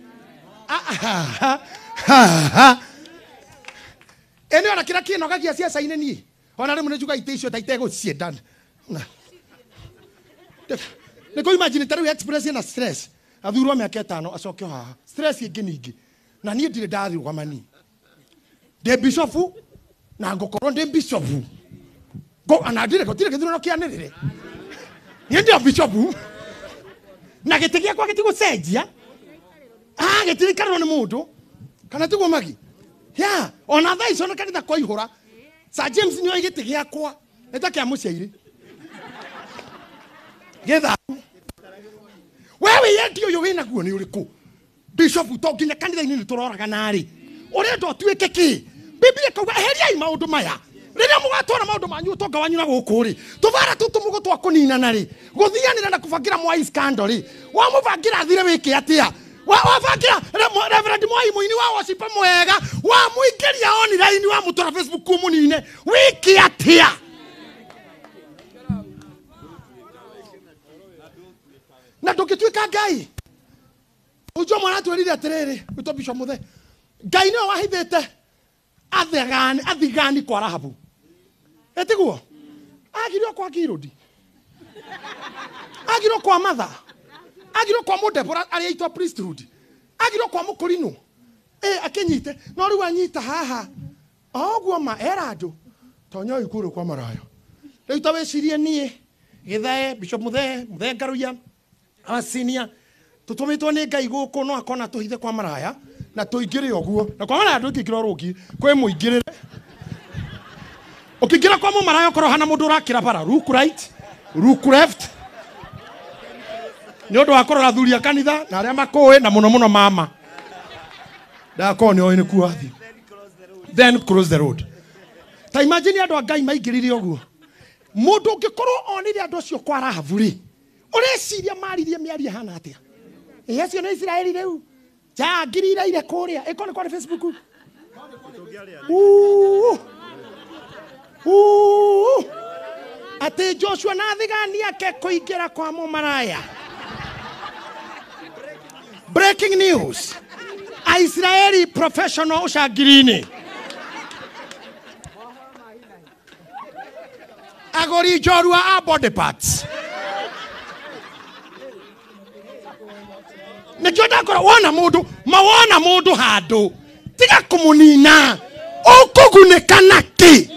Ene ona kira kinogagia siasa-ini ni. Ona rimwe njuga ite icio taitego ciendana. Niko imagine taru express na stress. Athurwo miaka 5 acokio haha. Stress ingi ningi. Na nie ndire ndathi kwa mani. De bishopu na ngokorwo de bishopu. Go anadire ko tire kithurano kianirire. Ni ndio bishopu. Na gitigia kwa gitigo cenjia. Gitiri karano ni mundu. Kana tigo magi. Ya, ona tha icio kanitha kwa ihura. Sir James nyo igitigia kwa. Eta kia muciairi. Getha. Wewe yendi uyu wina guo ni uriku. Bishop to nginya kanitha ini turoraga nari. Urenda tuike ki? Biblia kauga heria maundu maya. Riria mugatwara maundu manyu utonga wanyu na guku ri. Tuvara tutumugo twa kuninana ri. Guthianira na kubangira Mwai scandal ri. Wa mubangira thire wiki atia. Wa bangira Reverend Mwai muini wa worship mwega. Wa muingiria online wa mutora Facebook kumunine. Wiki atia. Na tukituika Ngai. Ujo mwana twerire atiriri wito Bishop Muthe. Ngai no wahithite athigani kwa Rahabu. Etiguo. Agirwo kwa Kirudi. Agirwo kwa Matha. Agirwo kwa Mudebora ari aitwa priesthood. Agirwo kwa Mukurino. Akenyite no riu anyita haha. Oguo ma erado. Tonya ikuru kwa Marayo. Riu tawecirie nie Githae Bishop Muthe Ngaruya asinia tutumitwo ni Ngai guku no akona tuhithe kwa Maraya na tuingire oguo na kwa Maraya ndukikira ruki kwe muingirire ukigira kwa Maraya ukoro hana mundu urakira bara look right look left ni undu akorora thuria kanitha na aria makoe na muno mama ndakoni oine kuathi then cross the road. Ta imagine andu Ngai maingirire oguo mundu ungikorwo onire andu acio kwa Rahabu ri ureciria maririe miaria hana atia. Yesu ni Israeli reu. Ja ngirira ile kuria. Iko ni kwa Facebook. Ate Joshua na thigani yake kuingira kwa Maraya. Breaking news. Israeli professional ushagirini. Agori jorua body parts. Nikiona kora wana mundu hadu tiga kumunina ukugunekana ki.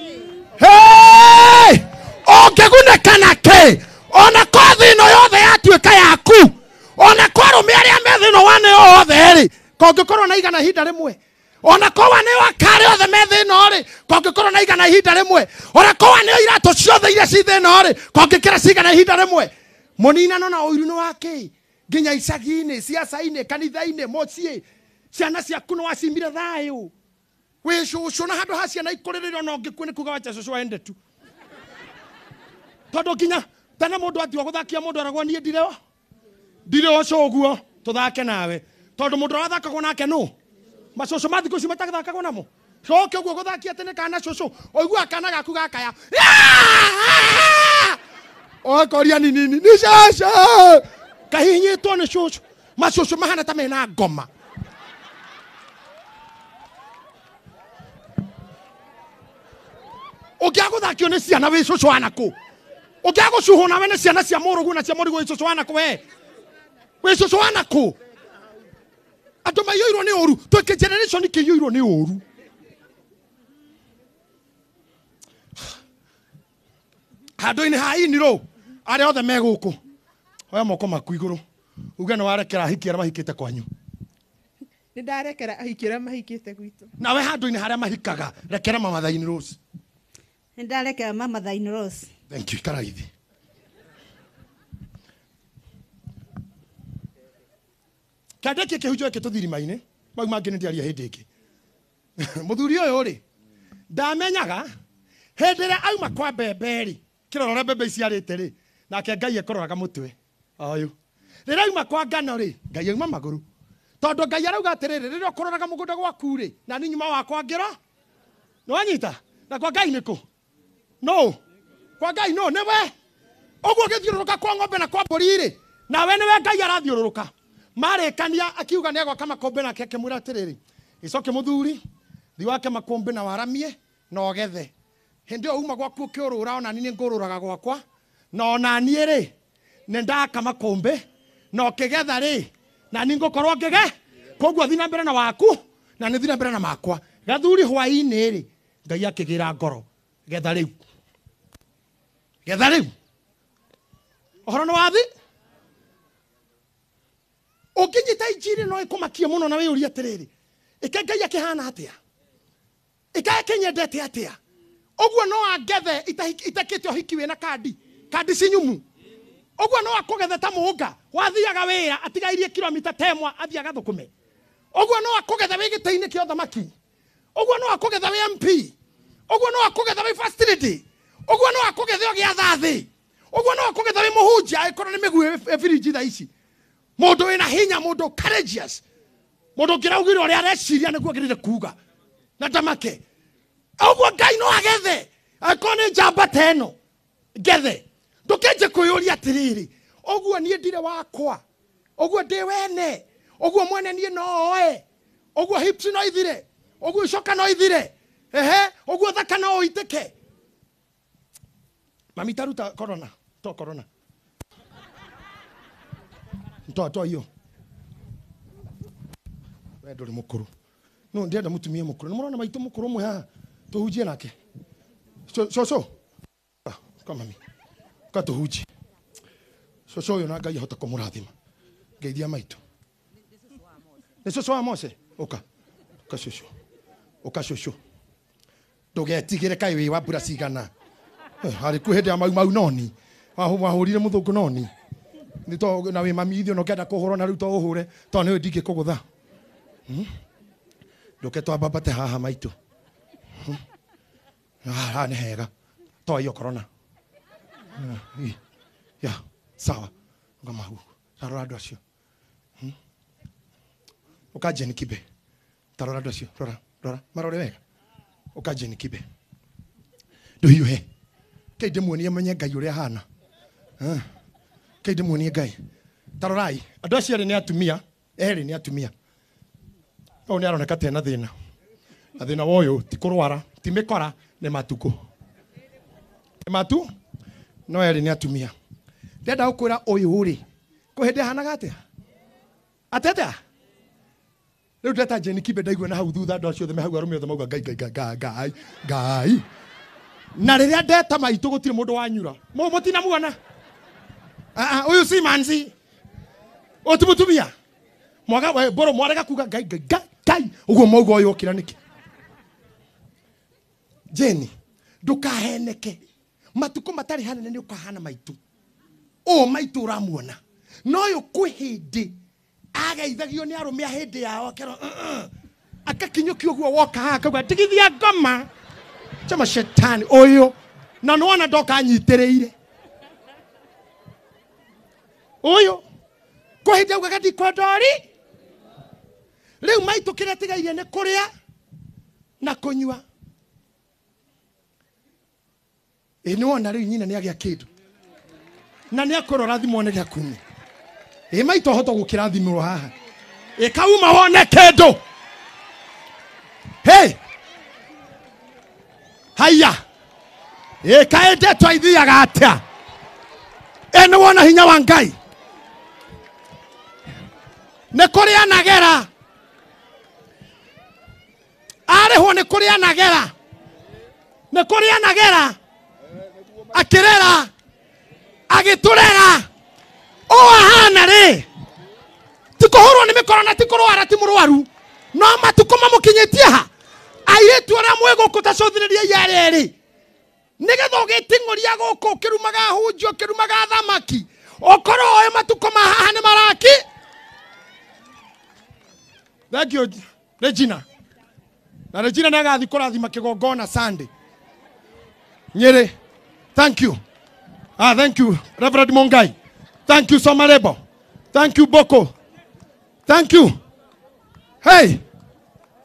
Hey! Ongegunekana ki. Ona kwa thino yothe yatuika yaku. Ona kwa rume aria me thino wane yothe ri. Kongekorwo na igana hinda rimwe. Ona kwa wane wakare yothe me thino ri. Kongekorwo na igana hinda rimwe. Ona kwa wane iratu ciothe iria ci thino ri. Kongekira cigana hinda rimwe. Munina no na uiru ni wake. Ginya icagi-ini siasa-ini kanitha-ini mucii ciana ciaku no wacimire thayu wi cucu na handu ha ciana ikuriririo no ngikue ni kuga wacha cucu ende tu tondu ginya tena mundu atiwa guthakia mundu aragwo nie ndireo cuguo tuthake nawe tondu mundu rathakagwo nake no macoco mathiko cio matathakagwo namo coke uguo guthakia tene kana coco oigua kana gaku gakaya okoria nini ni coco kahinyitwo ni coco macoco mahana ta mena ngoma ukiaguthakio ni ciana wi coco anaku ukiagucuhwo nawe ni ciana cia murugu na cia murigu wi coco anaku we coco anaku andu maiyũirwo ni ũru twike generation kĩiyũirwo ni ũru handũ-inĩ ha iniro arĩa othe me gũkũ oya moko maku igũrũ uge nĩ warekera ahiki arĩa mahikĩte kwanyu nĩ ndarekera ahiki arĩa mahikĩte gwitũ nawe handũ-inĩ harĩa mahikaga rekera mama Thaini Rose nĩ ndarekera mama Thaini Rose thank you karaithi kandeke kĩhunjio gĩkĩ tũthirima-inĩ mau mangĩ nĩ ndĩaria hĩndĩ ĩngĩ mũthuri ũyũ rĩ ndamenyaga hĩndĩ ĩrĩa auma kwa mbembe rĩ kĩrora ũrĩa mbembe iciarĩte rĩ nake Ngai ekororaga mũtwe ũyũ rĩrĩa auma kwa ngano rĩ Ngai auma magũrũ tondũ Ngai arauga atĩrĩrĩ rĩrĩa ũkũroraga mũgũnda gwaku rĩ na niĩ nyuma wakwa ngĩro nĩwanyita na kwa Ngai nĩkũ no kwa Ngai no nĩwe ũguo ũgĩthiũrũrũka kwa ng'ombe na kwa mbũri rĩ nawe nĩwe Ngai arathiũrũrũka marĩkania akiuga nĩ agwaka makũmbĩ nake akĩmwĩra atĩrĩrĩ gĩcoke mũthuri thi wake makũmbĩ na waramie na ũgethe hĩndĩ ĩyo uma gwaku ũkĩũrũra ona niĩ ngũrũraga gwakwa na ona niĩ rĩ nĩ ndaka makũmbĩ na ũkĩgetha rĩ na niĩ ngũkorwo ngĩge koguo thiĩ na mbere na waku na nĩ thiĩ na mbere na makwa gathuri hwaĩ-inĩ rĩ Ngai akĩgĩra ngoro getha rĩu ũhoro nĩ wathi ũngĩnyita injiri no ĩkũmakie mũno na wĩyũrie atĩrĩrĩ ĩka Ngai akĩhana atĩa ĩka akĩnyendete atĩa ũguo no angethe itakĩte ũhiki wĩna kandi cinyumu ũguo no akũgethe ta mũnga wathiaga wĩra atigairie kilomita temwa athiĩ agathũkũme ũguo no akũgethe wĩ gĩtĩ-inĩ kĩa ũthamaki ũguo no akũgethe wĩ MP ũguo no akũgethe wĩ first lady ũguo no akũgethe ũgĩatha thĩ ũguo no akũgethe wĩ mũhunjia angĩkorwo nĩ mĩguĩ birinji thaa ici mũndũ wĩna hinya mũndũ courageous mũndũ ngĩraugire ũrĩa areciria nĩguo agĩrĩire kuga na ndamake ũguo Ngai no agethe angĩkorwo nĩ njamba ta ĩno ngethe ndũkenje kwĩyũria atĩrĩrĩ ũguo niĩ ndirĩ wakwa ũguo ndĩ wene ũguo mwene niĩ no oe ũguo hips no ithire ũguo icoka no ithire ũguo thaka no ũitĩke mami taruta corona to hiyo we ndũrĩ mũkũrũ no ndĩrenda mũtumia mũkũrũ nĩ mũrona maitũ mũkũrũ ũmwe haha tũhunjie nake coco mami ka tũhunjie coco ũyũ na Ngai ahota kũmũrathima ngeithia maitũ nĩ coco wa Mose ũka coco ndũgetigĩre kaĩ wĩ wa mbura cigana harĩ kwĩ hĩndĩ ya mau noni wahũrire mũthũngũ noni nĩ to na wĩ mami ithio no kenda kũhũrwo na rĩu to ũhũre to nĩ ndingĩ kũgũtha ndũke twambambate haha maitũ haha nĩ hega to hiyo corona ya sawa ngamahu tarora andũ acio ũkanjeni kibe tarora andũ acio rora marore wega ũkanjeni kibe ndũhiũhe kei ndĩmuonie menye Ngai ũrĩa hana kei ndĩmuonie Ngai tarorai andũ acio erĩ nĩ atumia ũyũ nĩ aroneka tena thĩna na thĩna wa ũyũ ti kũrwara ti mĩkora nĩ matukũ nĩ matu no erĩ nĩ atumia ndenda gũkwĩra ũyũ rĩ kwĩ hĩndĩ ahanaga atĩa ateta rĩu ndeta Jeni Kibe ndaigua na hau thutha andũ acio othe me hau arũme othe mauga Ngai na rĩrĩa ndeta maitũ gũtirĩ mũndũ wanyura mũtinamuona ũyũ si manzi ũtumutumia mwaga boro mwarega kuga Ngai ũguo mauga ũyũ ũkĩra nĩkĩ Jeni ndũkaheneke matuko matarĩ hanene nĩ ũkahana maitũ maitũ ũramuona no ũyũ kwĩ hĩndĩ ageithagio nĩ arũme a hĩndĩ yao akero akakinyũkia ũguo woka haha akauga tigithia ngoma chama shetani ũyũ na nĩwona ndoka anyitĩrĩire ũyũ kwĩ hĩndĩ augaga ndikwendori Riu maitu kiria tigairie ni kuria na kunyua. Ni wona riu nyina ni agia kindu. Na ni akorora thimo ne giakumi. Maitu hoto gukira thimo haha. Kauma wone kindu. Hey! Haya. Kaende twaithiaga atia. Ni wona hinya wa Ngai. Ne kuria nagera. Areho ne kuria nagera. Ne kuria nagera. Akirera. Agiturera. O ahana ri. Tikuhurwo ni mikoro na tikurwara ti murwaru. No matukoma mukinyetie ha. Airetu ara mwego kutacothiriria yareri. Nigetho gitinguria guku kirumaga hunjo kirumaga thamaki. Okoro oe matukoma haha ni maraki. Thank you Regina. Na Regina nagathi kurathima kigongona Sunday. Nyere. Thank you. Thank you Reverend Mongai. Thank you Somarebo. Thank you Boko. Thank you. Hey.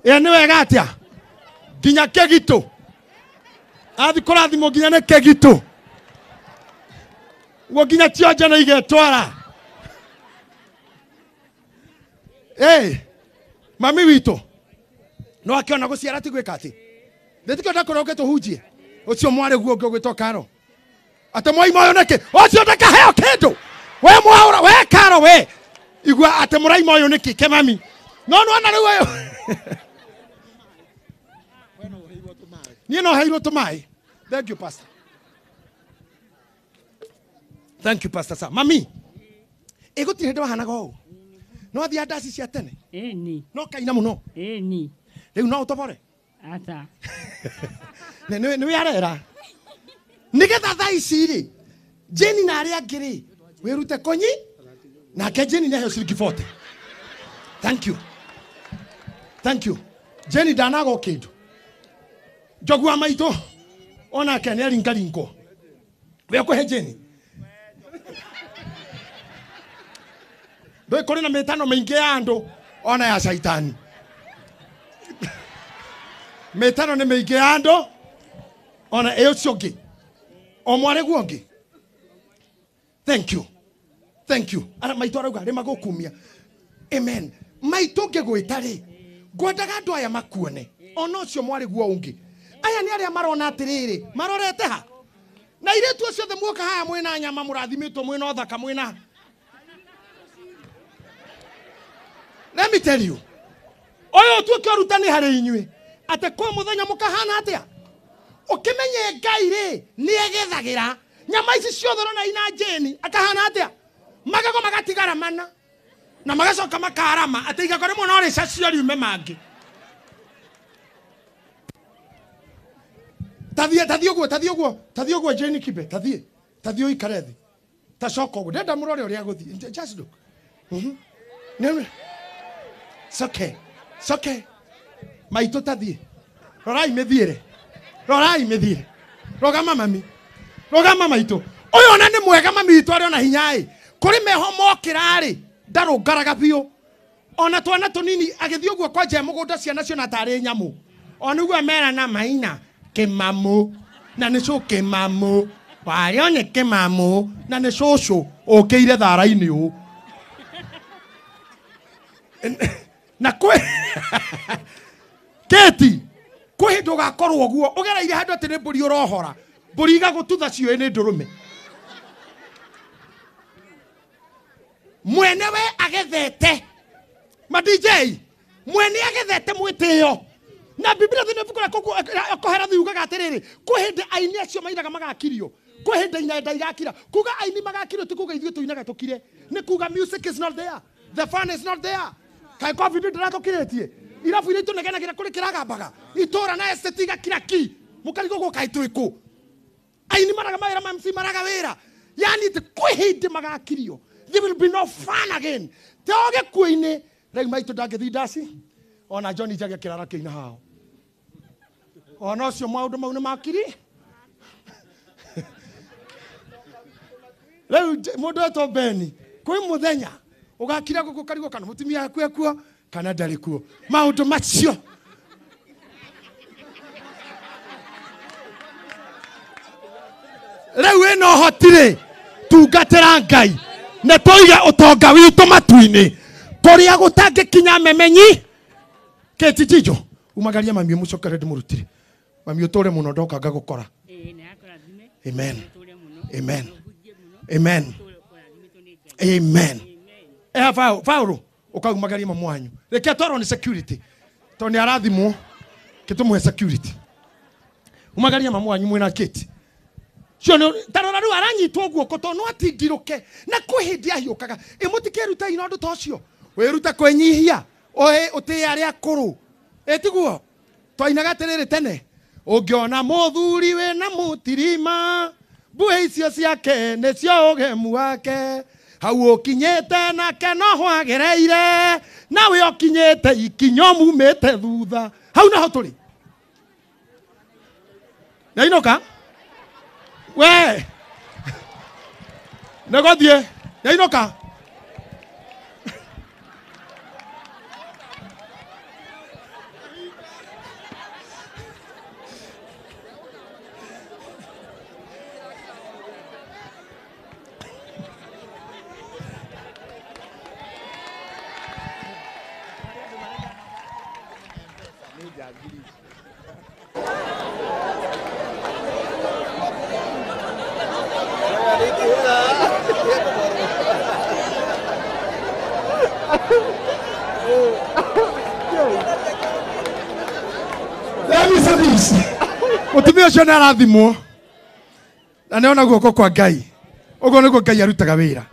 Niwe gatia. Ginya kegito. Athi kurathimo ginya ne kegito. Wo ginya tionje na igetwara. Hey. Mami wito. No akiona guciara ti gwika ati. Ndetiko ndakoroge to hujie. Ucio mware guo gwito Karo. Ate moi moyo neke. Ucio ndaka heo kindu. We mwaura we Karo we. Igwa ate murai moyo neke ke mami. No na riwe. Ni no hairo to mai. Thank you pastor. Thank you pastor sa. Mami. Ego ti hendo hana go. No athi andasi cia tene. Ni. No kaina muno. Ni. Riu no utobore. Ata. Ni yarera. Nigetha tha ici ri. Jeni na aria ngiri. Wirute konyi. Na ke Jeni na ciringi 40. Thank you. Thank you. Jeni danago kindu. Jogua maito. Ona ke ne ringaringo. We ko he Jeni. Doi kore na metano maingi ando. Ona ya shaitani. Metano ne maingi ando. Ona eochoge. Omware guonge. Thank you. Thank you. Ara maito arauga rema gokumia. Amen. Maito ngegwitari. Gwendaga andu aya makuone. Ona ucio mware guo ungi. Aya ni aria marona atiriri. Marorete ha. Na iretu ucio the muoka haya mwina nyama murathimitwo mwina othaka mwina. Let me tell you. Oyo tuke arutani hari inywe. Ate kwa muthenya mukahana atia. Ukimenye Ngai ri ni egethagira. Nyama ici ciothe rona ina Jeni akahana atia. Magago magatigara mana. Na magacoka makarama ate igakore muno ri cacio riume mangi. Tathie uguo Jeni kibe. Tathie ikarethi. Tacoka uguo. Ndenda murore uria guthi. Just look. Neme. It's okay. Maito tathie. Rorai methiere. Rogama mami. Rogama maito. Oyo ona ni mwega mami itu ari ona hinyai. Kuri meho mokirari. Ndarungaraga biu. Ona twana tunini agithio uguo kwa je mugunda ciana cio na tari nyamu. Ona uguo mera na maina kimamu. Na ni so kimamu. Wari one kimamu. Na ni coco okeire thara-ini u. Na kwe Keti kwe hindu gakorwo guo ugereire handu ati ni mburi urohora mburi igagututha cio ni ndurume mwene we agethete ma DJ mwene agethete mwitio na Biblia thine bukura kohera thiugaga atiriri kwe hindi aini acio mainaga magakirio kwe hindi inenda igakira kuga aini magakirio ti kuga ithio tuinaga tukire ni kuga music is not there, the fun is not there. Kai kwa video ndiratukiritie irafu ile tunegenagira kuri kiragambaga itora na estetiga kiraki mukarigo go kaituiku aini maraga maira mamsi maraga wera yani te kwihinde magakirio there will be no fun again toge kuine rei maito dagethi dasi ona Johnny jage kirara kina hao ona cio maundu mau ni makiri rei mundu eto Beni kwi muthenya ugakira guku karigo kana mutumia yaku ekuo kana ndarĩ kuo maũndũ macio rĩu ĩno ũhoti-rĩ tungatĩra Ngai na tũige ũtonga witũ matu-inĩ kũrĩa gũtangĩkinya memenyi kĩtijijo umagaria mami mũcokere ndĩmũrutire mami ũtũre mũno ndoka ngagũkora amen amen amen amen Paulo ukaumagaria mamu wanyu reke twarwo ni security to ni arathimwo kitumuhe security umagaria mamu wanyu mwina kiti cio tarora ru aranyitwo guoko to no atindiruke na kwihindi ahiukaga imutikeruta inondo tocio wiruta kwenyihia oe uti aria akuru etiguo twainaga atiriri tene ungiona muthuri we na mutirima mbue icio ciake nicio ugemu wake hau ukinyete nake no hwagereire nawe ukinyete ikinyo mumete thutha hau naho turi nainoka we negothie nainoka Mutumia ucio narathimwo na neona guoko kwa Ngai ugo niguo Ngai arutaga wira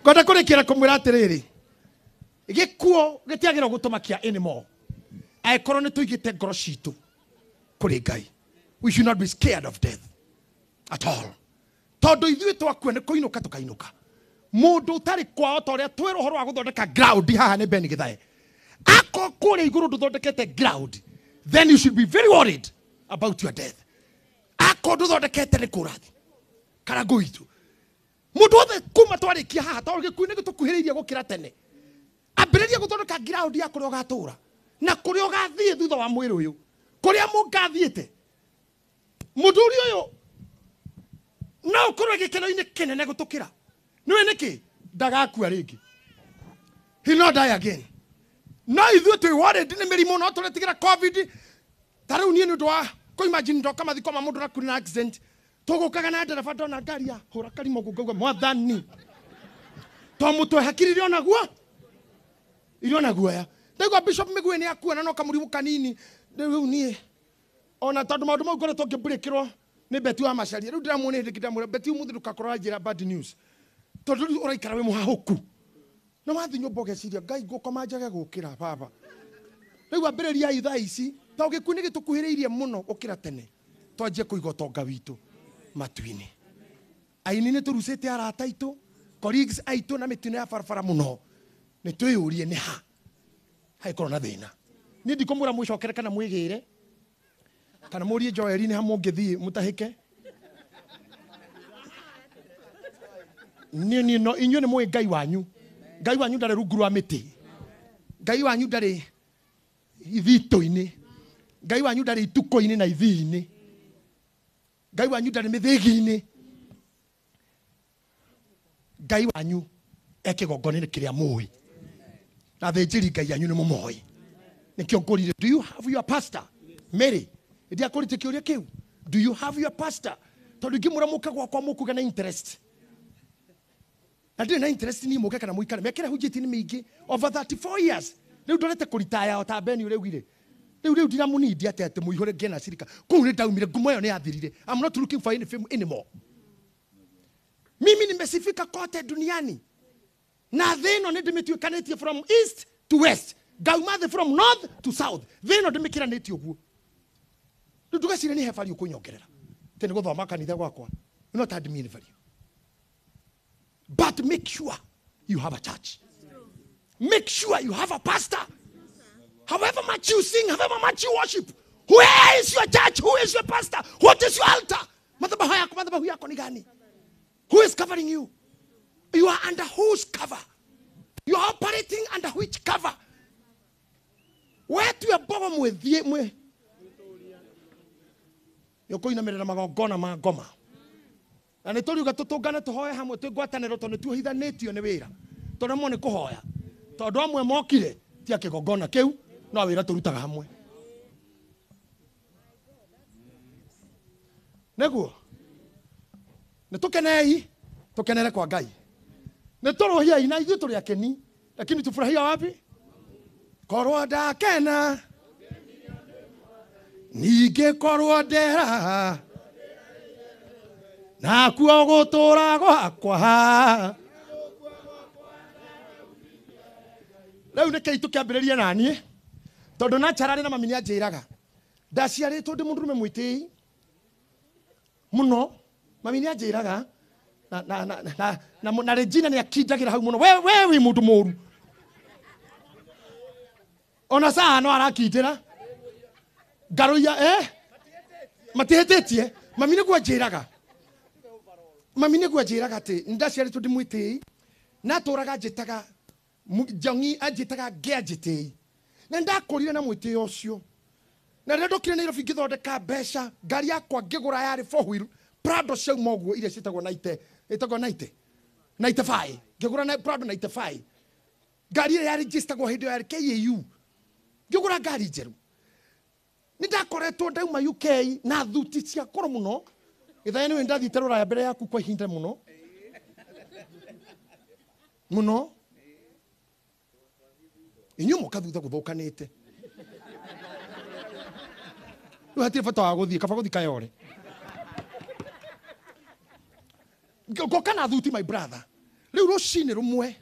ngoda kurikira kumwira atiriri gikuo gitiagirwo gutumakia anymore aikorwo ni tuigite ngoro citu kuri Ngai we should not be scared of death at all tondu ithuĩ twakua ni kuinuka tukainuka mundu utari kwao ta uria twirwo horo wa guthondeka ground haha ni Beni Githae ako kuri iguru nduthondekete ground then you should be very worried about your death. Ako nduthondekete ni kurathi kana nguitu mundu othe kuma twarikia haha ta gikuũ ni gitukuhiriirie gukira tene ambiriria guthondeka ground ya kuria ugatura na kuria ugathie thutha wa mwiri uyu kuria mungathiete mundu uyu no ukorwo gikeno-ini kinene gutukira niwe niki ndagakua ringi he will not die again no ithuĩ twi worried ni mirimu no turetigira covid tarau nie ndu wa ko imagine ndo kama thiko mamundu na kuna accident tugukaga na ndereba ndona ngari ya hura karimo ngugwa mwathani to mutwe hakirire ona guo iriona guoya ndego bishop migwe ni akua na no kamuribu kanini riu nie ona tondu maundu mau ngoretwo ngibrekirwo ni beti wa macari riu ndiramwone ndikidamura beti umuthi ndukakorwo njira bad news tondu uraikara we muhahuku no wathi nyumba ugeciria Ngai ngukoma njage gukira baba riu ambiriria ithaa ici ta gikuũ ni gitukuhiriirie muno ukira tene twanjie kuiga utonga witu matu-ini aini ni turucite arata aitu colleagues aitu na mitino ya barabara muno ni twiyurie ni ha haikorwo na thina ni ndikumura mwicokere kana mwigire kana murie Joeli ni ha mungithii mutahike ni no inyu ni mwe Ngai wanyu ndari rungu rwa miti Ngai wanyu ndari ithito-ini Ngai wanyu ndari ituko-ini na ithi-ini Ngai wanyu ndari mithigi-ini Ngai wanyu ekigongoni kiria mui na thinjiri Ngai anyu ni mumoi nikio ngurire do you have your pastor Mary ndia kurite kiuria kiu do you have your pastor tondu ngimuramuka gwakwa mukuga na interest na ndiri na interest ni muke kana muikare mekira hujiti ni mingi over 34 years riu ndorete kuritaya ota Beni uregwire riu ndira munidi atete muihore ngena cirika kuu ni ndaumire ngumo yo ni yathirire I'm not looking for any fame anymore mimi nimesifika kote duniani na thino ni ndimituikanitie from east to west gaumathe from north to south thino ndimikiranite uguo ndugacire ni hebari ukunyongerera tene guthoma kanitha gwakwa not admin value but make sure you have a church make sure you have a pastor however much you sing however much you worship where is your church who is your pastor what is your altar madhabahu yako ni gani who is covering you you are under whose cover you are operating under which cover wetu ya bogo mwethie mwe yoko inamerera magongona ma ngoma na nä tå riuga tå tå ngane tå hoe hamwe twä ngwatanä ro tondå tuohithanä tio nä wä ra tondå mo nä kå hoya tondå amwe mokire tia kä gongona kä u no wä ra tå rutaga hamwe näguo nä tå kenei tå kenere kwa Ngai nä tå rå hiai na ithuä tå rä akeni lakini tå furahia wapi korwo ndakena ningä korwo ndera nakuo gũtũra gwakwa rĩu nĩkĩi tũkĩambĩrĩria naniĩ tondũ Nacharari na mami nĩanjĩraga ndaciarĩtwo ndĩ mũndũrũme mwĩtĩi mũno mami nĩanjĩraga na Regina nĩakindagĩra hau mũno we wĩ mũndũ mũru ona saa no arakindĩra ngarũia matihĩtĩtie mami nĩguo anjĩraga mami nĩguo anjĩraga atĩ ndaciarĩtwo ndĩ mwĩtĩi na tũraga njĩtaga Njongi anjĩtaga ngĩanjĩtĩi na ndakũrire na mwĩtĩi ũcio na rĩrĩa ndokire Nairobi ngĩthondeka mbeca ngari yakwa ngĩgũra yarĩ 4 wheel Prado ciauma ũguo iria ciĩtagwo 95 ngĩgũra Prado 95 ngari ĩrĩa yarĩnjĩstagwo hĩndĩ ĩyo yarĩ KAU ngĩgũra ngari njerũ nĩ ndakoretwo ndauma UK na thuti cia koro mũno gĩthaya nĩwe ndathiĩte Rũraya mbere yaku kwa ihinda mũno mũno inyuĩ mũka thutha gũthũkanĩte rĩu hatirĩ bata wa gũthiĩ kaba gũthiĩ kayore ngoka na thuti my brother rĩu rũcinĩ rũmwe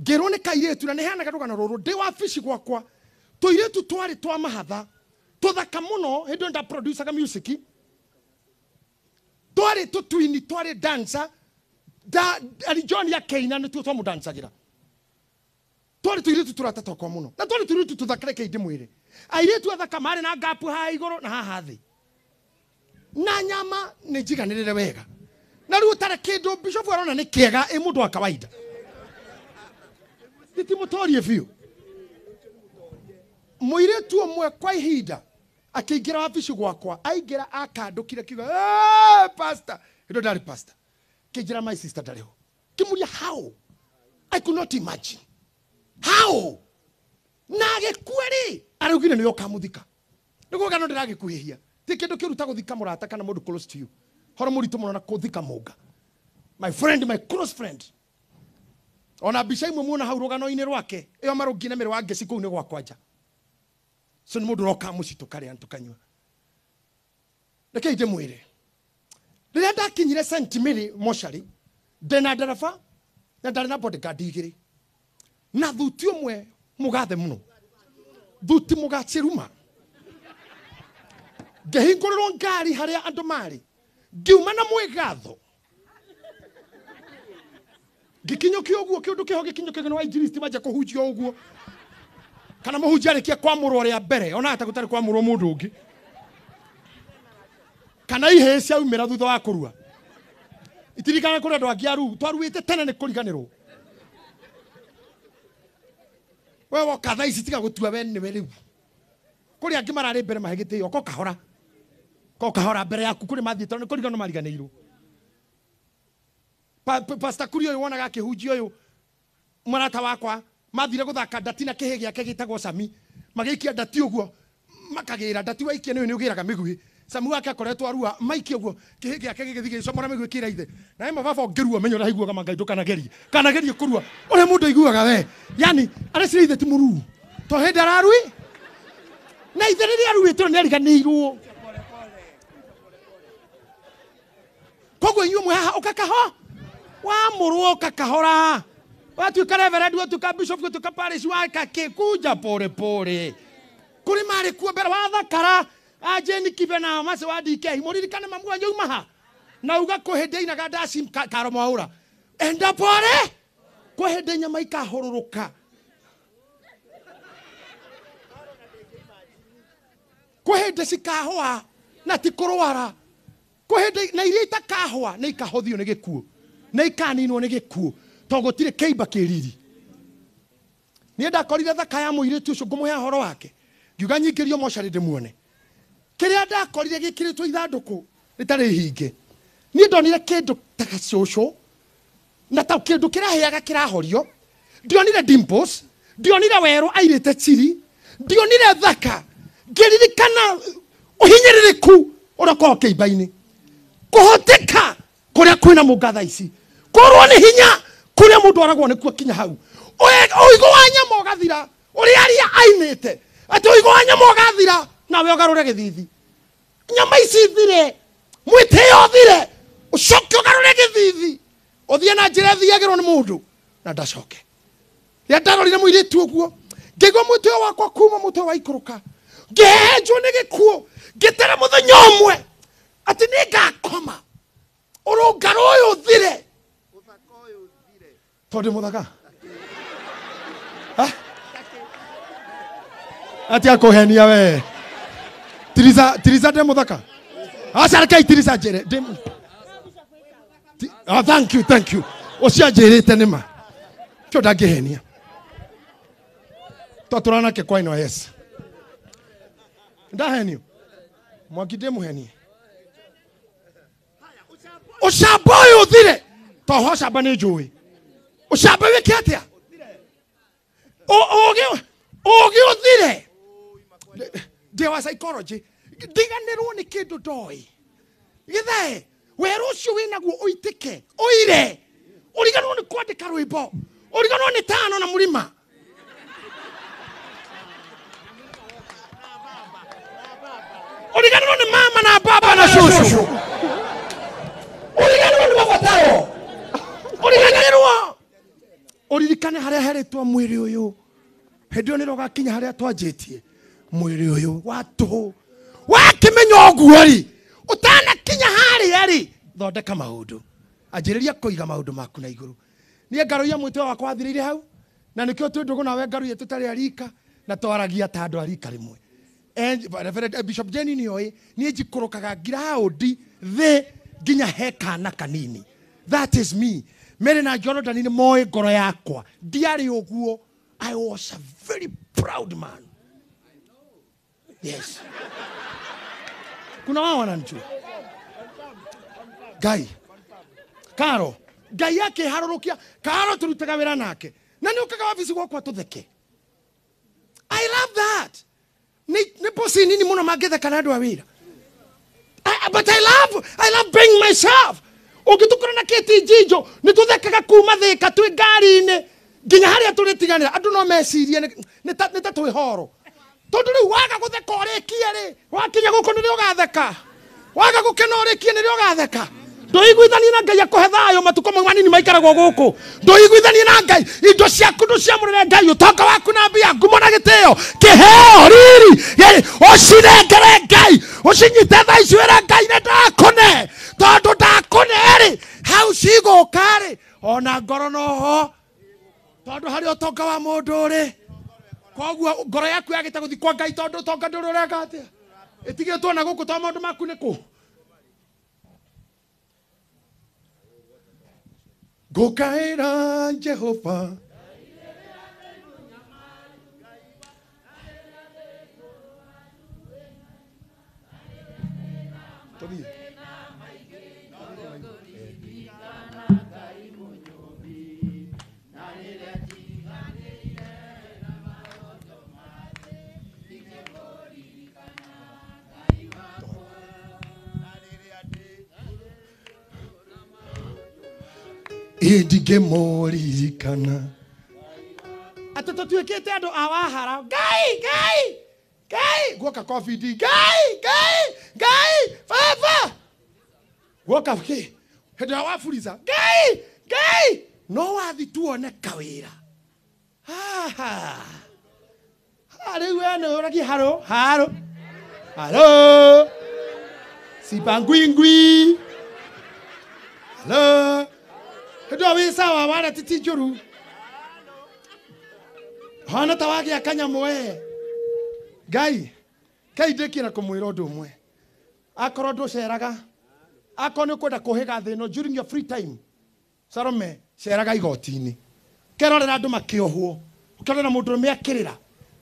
ngĩrwo nĩ kairĩtu na nĩheanaga rũgano rũrũ ndĩ wabici gwakwa tũirĩtu twarĩ twa mahatha tũthaka mũno hĩndĩ ĩyo ndaproducaga music twarĩ tũtwini twarĩ dancer ari John akeina nĩtuo twamũdancagĩra twarĩ tũirĩtu tũratatokwo mũno na twarĩ tũirĩtu tũthakareke ndĩ mwĩrĩ airĩtu athaka marĩ na ngapu haha igũrũ na haha thĩ na nyama nĩ njiganĩrĩre wega na rĩu ũtarĩ kĩndũ Bishop arona nĩ kĩega ĩ mũndũ wa kawaida nditimũtorie biũ mũirĩtu ũmwe kwa ihinda akĩingĩra wabici gwakwa aingĩra akandũkire kiuga pastor ĩndo ndarĩ pastor kĩnjĩra my sister ndarĩ ho kĩmũria how I could not imagine how na gĩkuĩrĩ araugire nĩwe ũkamũthika nĩguo gano ndĩragĩkuhĩhia ti kĩndũ kĩruta gũthika mũrata kana mũndũ close to you horo mũritũ mũno na kũthika mũnga my friend my close friend ona mbica imwe muona hau rũgano-inĩ rwake ĩyo marũngi na mĩrĩ wa ngeci kũu nĩ gwakwa nja so nĩ mũndũ ũroka mũci tũkarĩa tũkanyua rekei ndĩmwĩre rĩrĩa ndakinyire St. Mary mocarĩ ndĩna ndereba na ndarĩ na bodyguard igĩrĩ na thuti ũmwe mũgathe mũno thuti mũgacĩruma ngĩhingũrĩrwo ngari harĩa andũ marĩ ngiuma na mwĩgatho ngĩkinyũkia ũguo kĩũndũ kĩho gĩkinyũkĩo nĩ wa injilisti manjia kũhunjia ũguo kana mũhunjia arĩkia kwamũrwo rĩa mbere ona hata gũtarĩ kwamũrwo mũndũ ũngĩ kana ihĩ ciaumĩra thutha wa kũrua itirikana kũrĩ andũ angĩ aru twaruĩte tene nĩ kũriganĩrwo we woka thaa ici tiga gũtua we nĩwe rĩu kũrĩ angĩ mararĩ mbere mahe gĩtĩo ko kahora mbere yaku kũrĩ mathiĩte nĩ kũriganwo mariganĩirwo Pastor Kuri ũyũ wonaga akĩhunjia ũyũ mũrata wakwa mathire gũthaka ndati na kĩhĩ gĩake gĩtagwo Sami magĩikia ndati ũguo makagĩra ndati waikia nĩ ũgĩraga mĩguĩ Sami wake akoretwo arua maikia ũguo kĩhĩ gĩake gĩgĩthiĩ gĩcomora mĩguĩ kĩra ithe na ĩmwe baba ngĩrua menyo raiguaga mangaitũ kanagerie kũrua ũrĩa mũndũ aiguaga we yani aracire ithe ti mũruu to hĩndĩ ararui na ithe rĩrĩa aruĩtwo nĩ ariganĩirwo koguo inyuĩ mwe haha ũkakaho wamũrwo ũkakahora watuĩka reverend watuĩka bishop watuĩka parish wakakĩkunja pore kũrĩ marĩ kuo mbere wathakara Jane Kibe na Mase wa DK mũririkane mamu wanyu umaha na uga kũhĩndĩ inaga ndaci Karo Mwaũra enda pore kũhĩndĩ nyama ikahũrũrũka kũhĩndĩ cikahũa na ti kũrwara kũhĩndĩ na iria itakahũa nĩ ikahothio nĩ gĩkuũ na ikaninwo nĩ gĩkuũ to gũtirĩ kĩimba kĩriri niĩ ndakorire thaka ya mũirĩtu ũcio ngũmũhe horo wake ngiuga nyingĩrio mocarĩ ndĩmuone kĩrĩa ndakorire gĩkĩrĩtwo ithandũkũ rĩtarĩ hinge niĩ ndonire kĩndũ ta gacũcũ na ta kĩndũ kĩrahĩaga kĩrahorio ndionire dimples ndionire werũ airĩte chiri ndionire thaka ngĩririkana ũhinyĩrĩrĩku ũrakorwo kĩimba-inĩ kũhoteka kũrĩa kwĩna mũngatha ici kũrwo nĩ hinya kũrĩa mũndũ aragwo nĩkuo kinya hau ũigũ wa nyama ũgathira ũrĩa aria ainĩte atĩ ũigũ wa nyama ũgathira nawe ũgarũre gĩthithi nyama ici thire mwĩtĩo thire ũcoke ũgarũre gĩthithi ũthiĩ na njĩra thiagĩrwo nĩ mũndũ na ndacoke rĩrĩa ndarorire mũirĩtu ũguo ngĩigua mwĩtĩo wakwa kuma mũtwe wa ikũrũka ngĩhenjwo nĩ gĩkuũ ngĩtera mũthenya ũmwe atĩ nĩ ngakoma ũrũngano ũyũ thire tondũ mũthaka ati akũhenia we tiriza ndĩ mũthaka acarekei tiriza njĩre thank you ũcio njĩrĩte nĩma kĩo ndangĩhenia tũranake kwa ino yes ndahenio mwangi ndĩmũhenie ũcamba ũyũ thire toho camba nĩ njũĩ ũcamba wĩke atĩa ũgĩ ũthire ndĩ wa psychology ndiganĩrwo nĩ kĩndũ ndoĩ gĩthae werũ ũcio wĩnaguo ũitĩke ũire ũriganĩrwo nĩ kwandĩka rwĩmbo ũriganĩrwo nĩ tano na mũrima ũriganĩrwo nĩ mama na baba na cũcũ ũriganĩrwo nĩ mabataro ũriganĩrwo ũririkane harĩa herĩtwo mwĩrĩ ũyũ hĩndĩ ĩyo nĩrwo gakinya harĩa twanjĩtie mwĩrĩ ũyũ watũ wakĩmenya ũguo-rĩ ũtanakinya harĩa-rĩ thondeka maũndũ anjĩrĩria kũiga maũndũ maku na igũrũ niĩ ngarũia mwĩtĩo wakwa wathirĩire hau na nĩkĩo twĩ ndũgũ nawe ngarũia tũtarĩ arika na twaragia ta andũ arika rĩmwe Reverend Bishop Jenny nĩoĩ niĩ njikũrũkaga ngiraũndi thĩ nginya he kana kanini that is me Mary na Jonathan nĩ moĩ ngoro yakwa ndiarĩ ũguo I was a very proud man yes kuna wao wananijua Ngai Karo Ngai yake harũrũkia Karo turutaga wĩra nake na nĩ ũkaga wabici gwakwa tũtheke I love that nĩ bosi nini mũno mangĩtheka na andũ a wĩra but I love being myself ũngĩtũkora na kĩti njinjo nĩ tũthekaga kuma thĩka twĩ ngari-inĩ nginya harĩa tũrĩtiganĩra andũ no mecirie nĩ ta twĩ horo tondũ rĩu waga gũtheka ũrĩkie-rĩ wakinya gũkũ nĩrĩ ũgatheka waga gũkena ũrĩkie nĩrĩ ũgatheka ndũiguithanie na Ngai akũhe thayũ matukũ mau manini maikaragwo gũkũ ndũiguithanie na Ngai indo ciaku ndũciamũrĩre Ngai ũtonga waku na mbia ngumo na gĩtĩo kĩheo riri ũcinengere Ngai ũcinyite thaa ici wĩra Ngai nĩ ndakũne tondũ ndakũne-rĩ hau cigũka-rĩ ona ngoro noho tondũ harĩ ũtonga wa mũndũ-rĩ koguo ngoro yaku yagĩte gũthiĩ kwa Ngai tondũ ũtonga ndũrĩ ũreka atĩa ĩtigĩtwo na gũkũ tondũ maũndũ maku nĩ kũ ngũkaĩra Jehova ndingĩmũririkana atĩ tũtuĩkĩte andũ a wahara Ngai guoka covid Ngai baba guoka kĩ hĩndĩ ya waburiza Ngai no wathi tuone kawĩra rĩu we nĩ ũragi haro sipangwingwi halo hĩndĩ ĩyo wĩ sawa wara titi njũru hana ta wagĩa kanyamũ we Ngai ndĩkĩra kũmwĩra ũndũ ũmwe akorwo ndũceraga akorwo nĩ ũkwenda kũhĩga thĩ ĩno during your free time Salome ceraga igoti-inĩ kerorera andũ makĩohwo ũkerorera mũndũ ũrũme akĩrĩra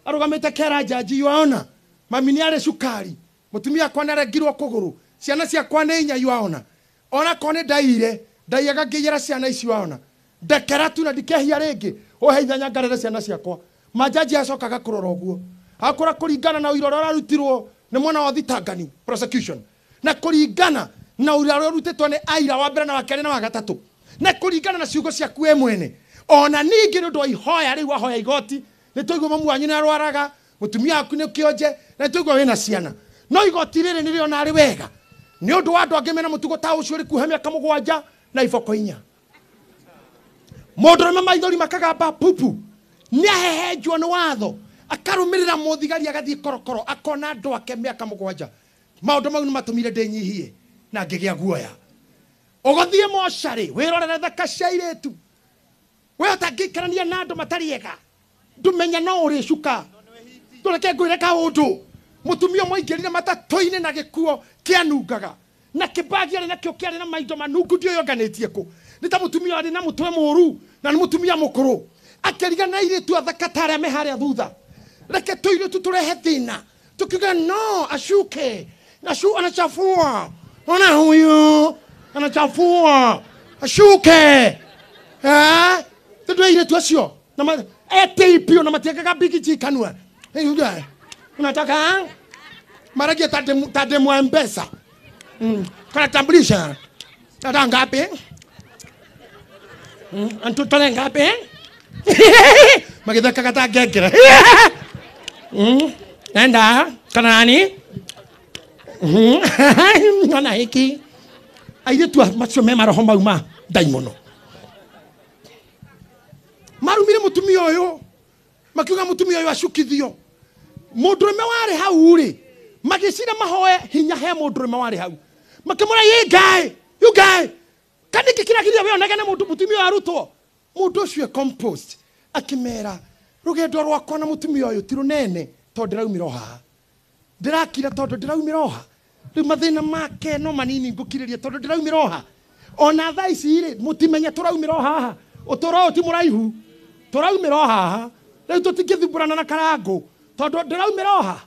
arugamite kera jaji yuaona mami ni are cukari mutumia kwa narengirwo kuguru ciana cia kwa ne inya yuaona ona kone daire ndaiaga ngiyera ciana ici yuaona ndekera tu na ndikehia ringi uheithanya ngarere ciana ciakwa majaji acokaga kurora uguo akora kuringana na uira uria rutirwo ni mwana wa thitangani prosecution na kuringana na uria rutitwo ni aira wa mbere na wa keri na wa gatatu na kuringana na ciugo ciaku we mwene ona ningi ndu ihoya riu ahoya igoti ni tuigwa mamu wanyu na arwaraga mutumia aku ni kionje na tuigwa wina ciana no igoti riri ni riona ari wega ni undu wa andu angi mena mutugo ta ucio ri kuhemia kamugwanja na iboko inya mundu maithori makagamba pupu ni ahehenjwo ni watho akarumirira muthigari agathie korokoro akona andu ake miaka mugwanja maundu mau ni matumire ndinyihie na ngigia guoya ugathie moshari wirorere thaka cia iritu we utangikarania na andu matariega ndumenya no uri cuka tureke ngwire kaundu mutumia mwaingirire matatu-ini na gikuo kianungaga na kibagi ari nakio kiari na maindo manungu ndio yoganitie ku ni ta mutumia ari na mutwe muru na ni mutumia mukuru akiriga na iritu athaka tare me haria thutha reke tuire tuturehe thina tukiga no ashuke na shu anachafua ona huyu anachafua ashuke tutuire tu acio na etipio na matiakaga bigiji kanua yuda unataka maragi tade Mpesa kana tambulisha tata ngapi antu tole ngapi magida kakata gekera nenda kana nani nana hiki aide tu macho mema roho mauma daimono marumire mutumia uyu makiuga mutumia uyu ashukithio mundurume wari hau ri magicira mahoe hinya he mundurume wari hau makimura you guy kaniki kiragiria we onagane mundu mutumia arutwo mundu ucio compost akimera rugendo rwakwa na mutumia uyu tirunene tondu ndiraumira haha ndirakira tondu ndiraumira haha riu mathina make no manini ngukiriria tondu ndiraumira haha ona thaa ici ri mutimenya turaumira haha utoro ti muraihu turaumira haha riu tutingithumbũrana na karangu tondu ndiraumira haha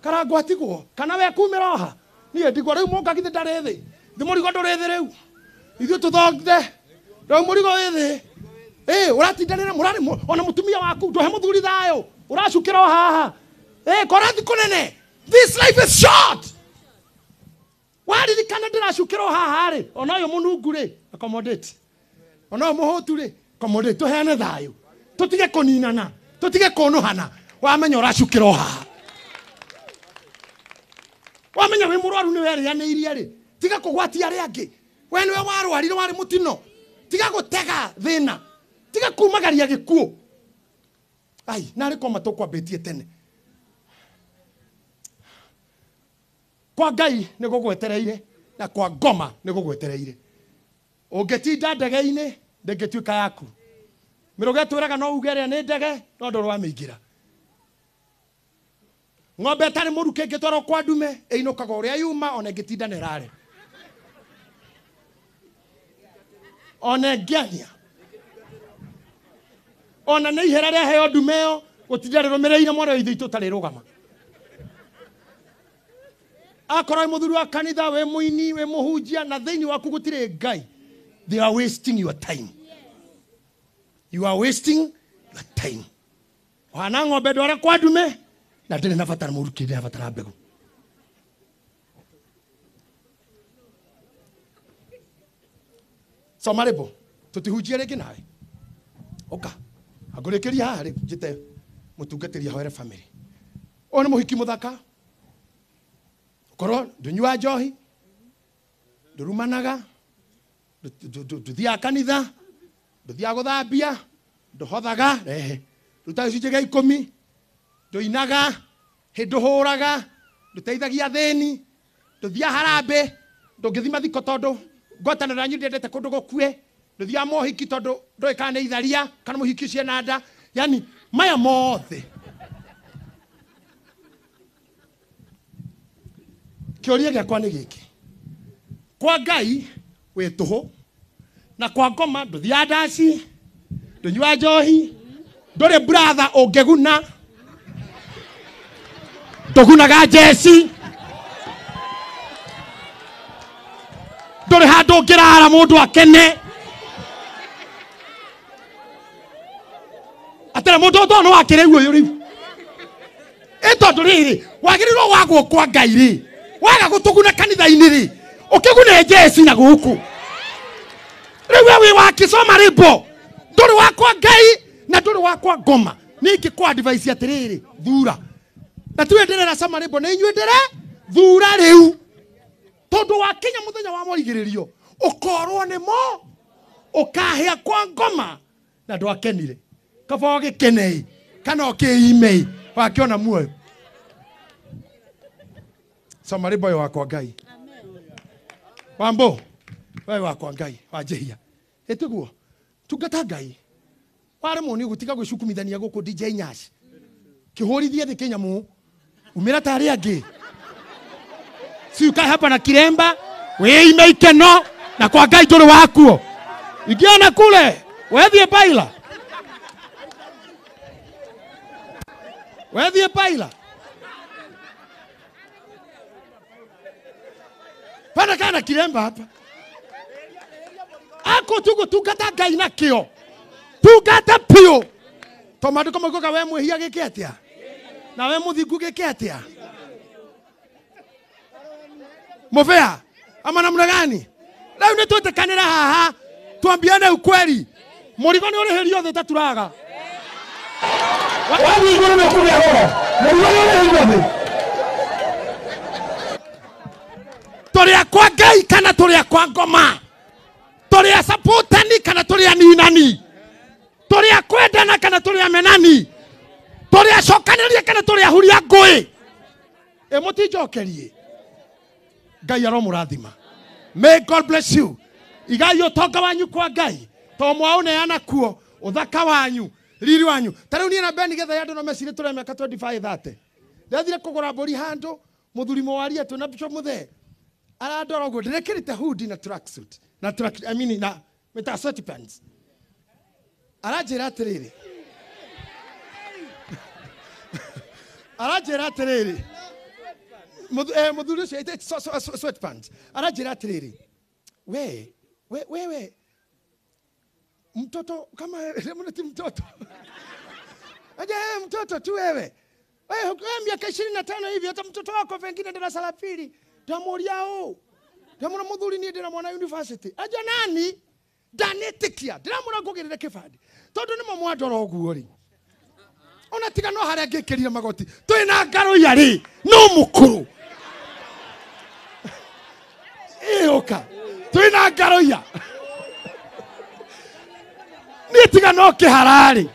karangu atigwo kana we kumira haha nie ndigwo riu mungagithe ndari thi thi murigo nduri thi riu ithuĩ tũthongithe riu murigo wi thi uratindanira murari ona mutumia waku nduhe muthuri thayo uracukira haha korathi kunene this life is short waririkana ndiracukira haha ri ona uyu munungu ri accommodate ona uyu muhutu ri accommodate tuheane thayo tutige kuninana tutige kunuhana wamenya uracukira haha wamenya wi murwaru ni werianiirie ri tiga kugwatia ari angi we niwe warwarire wari mutino tiga gutega thina tiga kumagaria gikuo ai nari koma tukwambitie tene kwa Ngai ni gugwetereire na kwa ngoma ni gugwetereire ungetinda ndege-ini ndingituika yaku miruge twiraga no ugeria ni ndege no ndo rwa miingira ng'ombe tari muruke ngitwaro kwa ndume inukaga uria yuma ona ngitinda nerare ona ngiania ona nä ihera rä heo ndume ä yo gå tinda rä rå mä rä ire mwana ithuä itå tarä rå gama akorwo må thuri wa kanitha wä må ini wä må hunjia na thä inä waku gå tirä Ngai they are wasting your time you are wasting your time wana ng'ombe ndwara kwa ndume na ndä rä na batara må rukä ndä na batara mbegå somarebo tå tihunjia rä ngä nawe oka agurikiria haha ri njite mutungatiri hoere family ona muhiki muthaka korwo ndunywa njohi ndurumanaga nduthia kanitha nduthia guthambia nduhothaga ruta gicunjĩ gĩa 10 nduinaga nduhũraga nduteithagia thĩni nduthia harambĩ ndũngĩthima thiko tondu ngwatanĩra nyu ndendete kũndũ gũkue nduthia mohiki tondu ndoikane itharia kana muhiki ucio na nda yani maya mothe kĩũria gĩakwa nĩ gĩkĩ kwa Ngai wĩ tũhũ na kwa ngoma nduthia ndaci ndunyua njohi ndũrĩ brother ũngĩguna tugunaga jesi nduri handu ngirara mundu akene atera mundu to no akire guo riu etondu riri wagirirwo wagwo kwa Ngai ri waga gutuguna kanitha-ini ri ukigune jesi na guku riu wewe wakisoma ribo nduri wakwa Ngai na nduri wakwa ngoma niki kwa advice atiriri thura na tuenderera sama ribo na inyuendere thura riu tondu wakinya muthenya wa morigiririo ukorwo nimo ukahia kwa ngoma na ndwakenire kaba gikenei kana ukiimei wakiona muoyo sama ribo wakwa Ngai Wambo wewe wakwa Ngai wajehia etuguo tungata Ngai ware moni gutiga gwicukumithania guku DJ Nyash kihorithie thi kinyamu umira tari angi siuka hapa na kiremba we imeikeno na kwa Ngai turi wakuo igiona kule wethie baila pana kana kiremba hapa ako tugo tungata Ngai na kio tungata pio tomadu kama goka we muhia gike atia na we muthingu gike atia mofea ama namna gani leo ni tutekanira haha tuambiane ukweli murigo ni urihirio theta turaga wapi iguru no kuria ho murigo ni urihirio toria kwa Ngai kana toria kwa ngoma toria supportani kana toria ninani toria kwendana kana toria menani toria cokaniria kana toria huria ngui mutijokerie Ngai aromurathima may God bless you igai utonga wanyu kwa Ngai to mwaoneana kuo uthaka wanyu riri wanyu tariu ni na beni getha yandu no mesire tore miaka 25 30 ndathire kugura mburi handu muthuri mwaria tu na Bishop Muthe aradora go ndirekirite hoodie na tracksuit na track I mean na meta sweatpants arajira atiriri muthuri ucio ite sweatpants arajira atiriri we mtoto kama mnati mtoto aje mtoto tu wewe miaka 25 hivi hata mtoto wako pengine darasa la pili tamuria tamuna muthuri ni ndira mwana university aje nani danetikia ndiramura ngugirire kibandi tondu ni mama ndoro guo ri ona tiga no haria ngikirira magoti twina ngaro yari no mukuru oka twina ngaro ya ni tiga no kiharari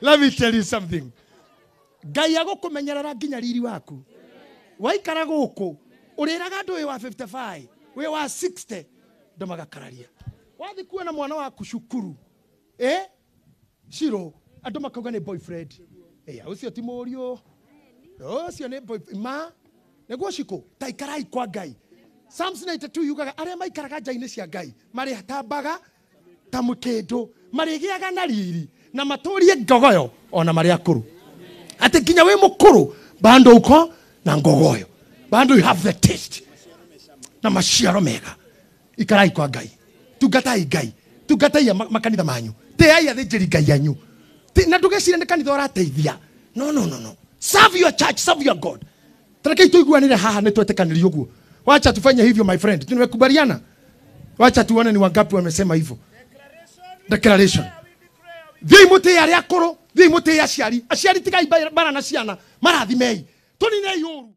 let me tell you something Ngai agukumenyerera nginya riri waku waikara guku uriraga ndu wa 55 we wa 60 ndomagakararia wathi kuona mwana waku cukuru shiro andu makauga ni boyfriend ucio ti murio ucio ni ma neguo ciko taikarai kwa Ngai Psalms 92 yugaga aria maikaraga njaini cia Ngai mari hatambaga ta mukindu mari giaga na riri na maturie ngogoyo ona mari akuru ati nginya we mukuru bando uko na ngogoyo bando you have the taste na maciaro mega ikarai kwa Ngai tungatai Ngai tungatai makanitha manyu te aya thijiri Ngai yanyu na ndugecire ni kanitha orateithia no serve your church serve your God tareke tuiguanire haha ni twetekanirio guo wacha tufanye hivyo my friend tunakubaliana wacha tuone ni wangapi wamesema hivyo declaration thii muti ya akoro thii muti ya aciari tigai bara na ciana marathimei tuninei uru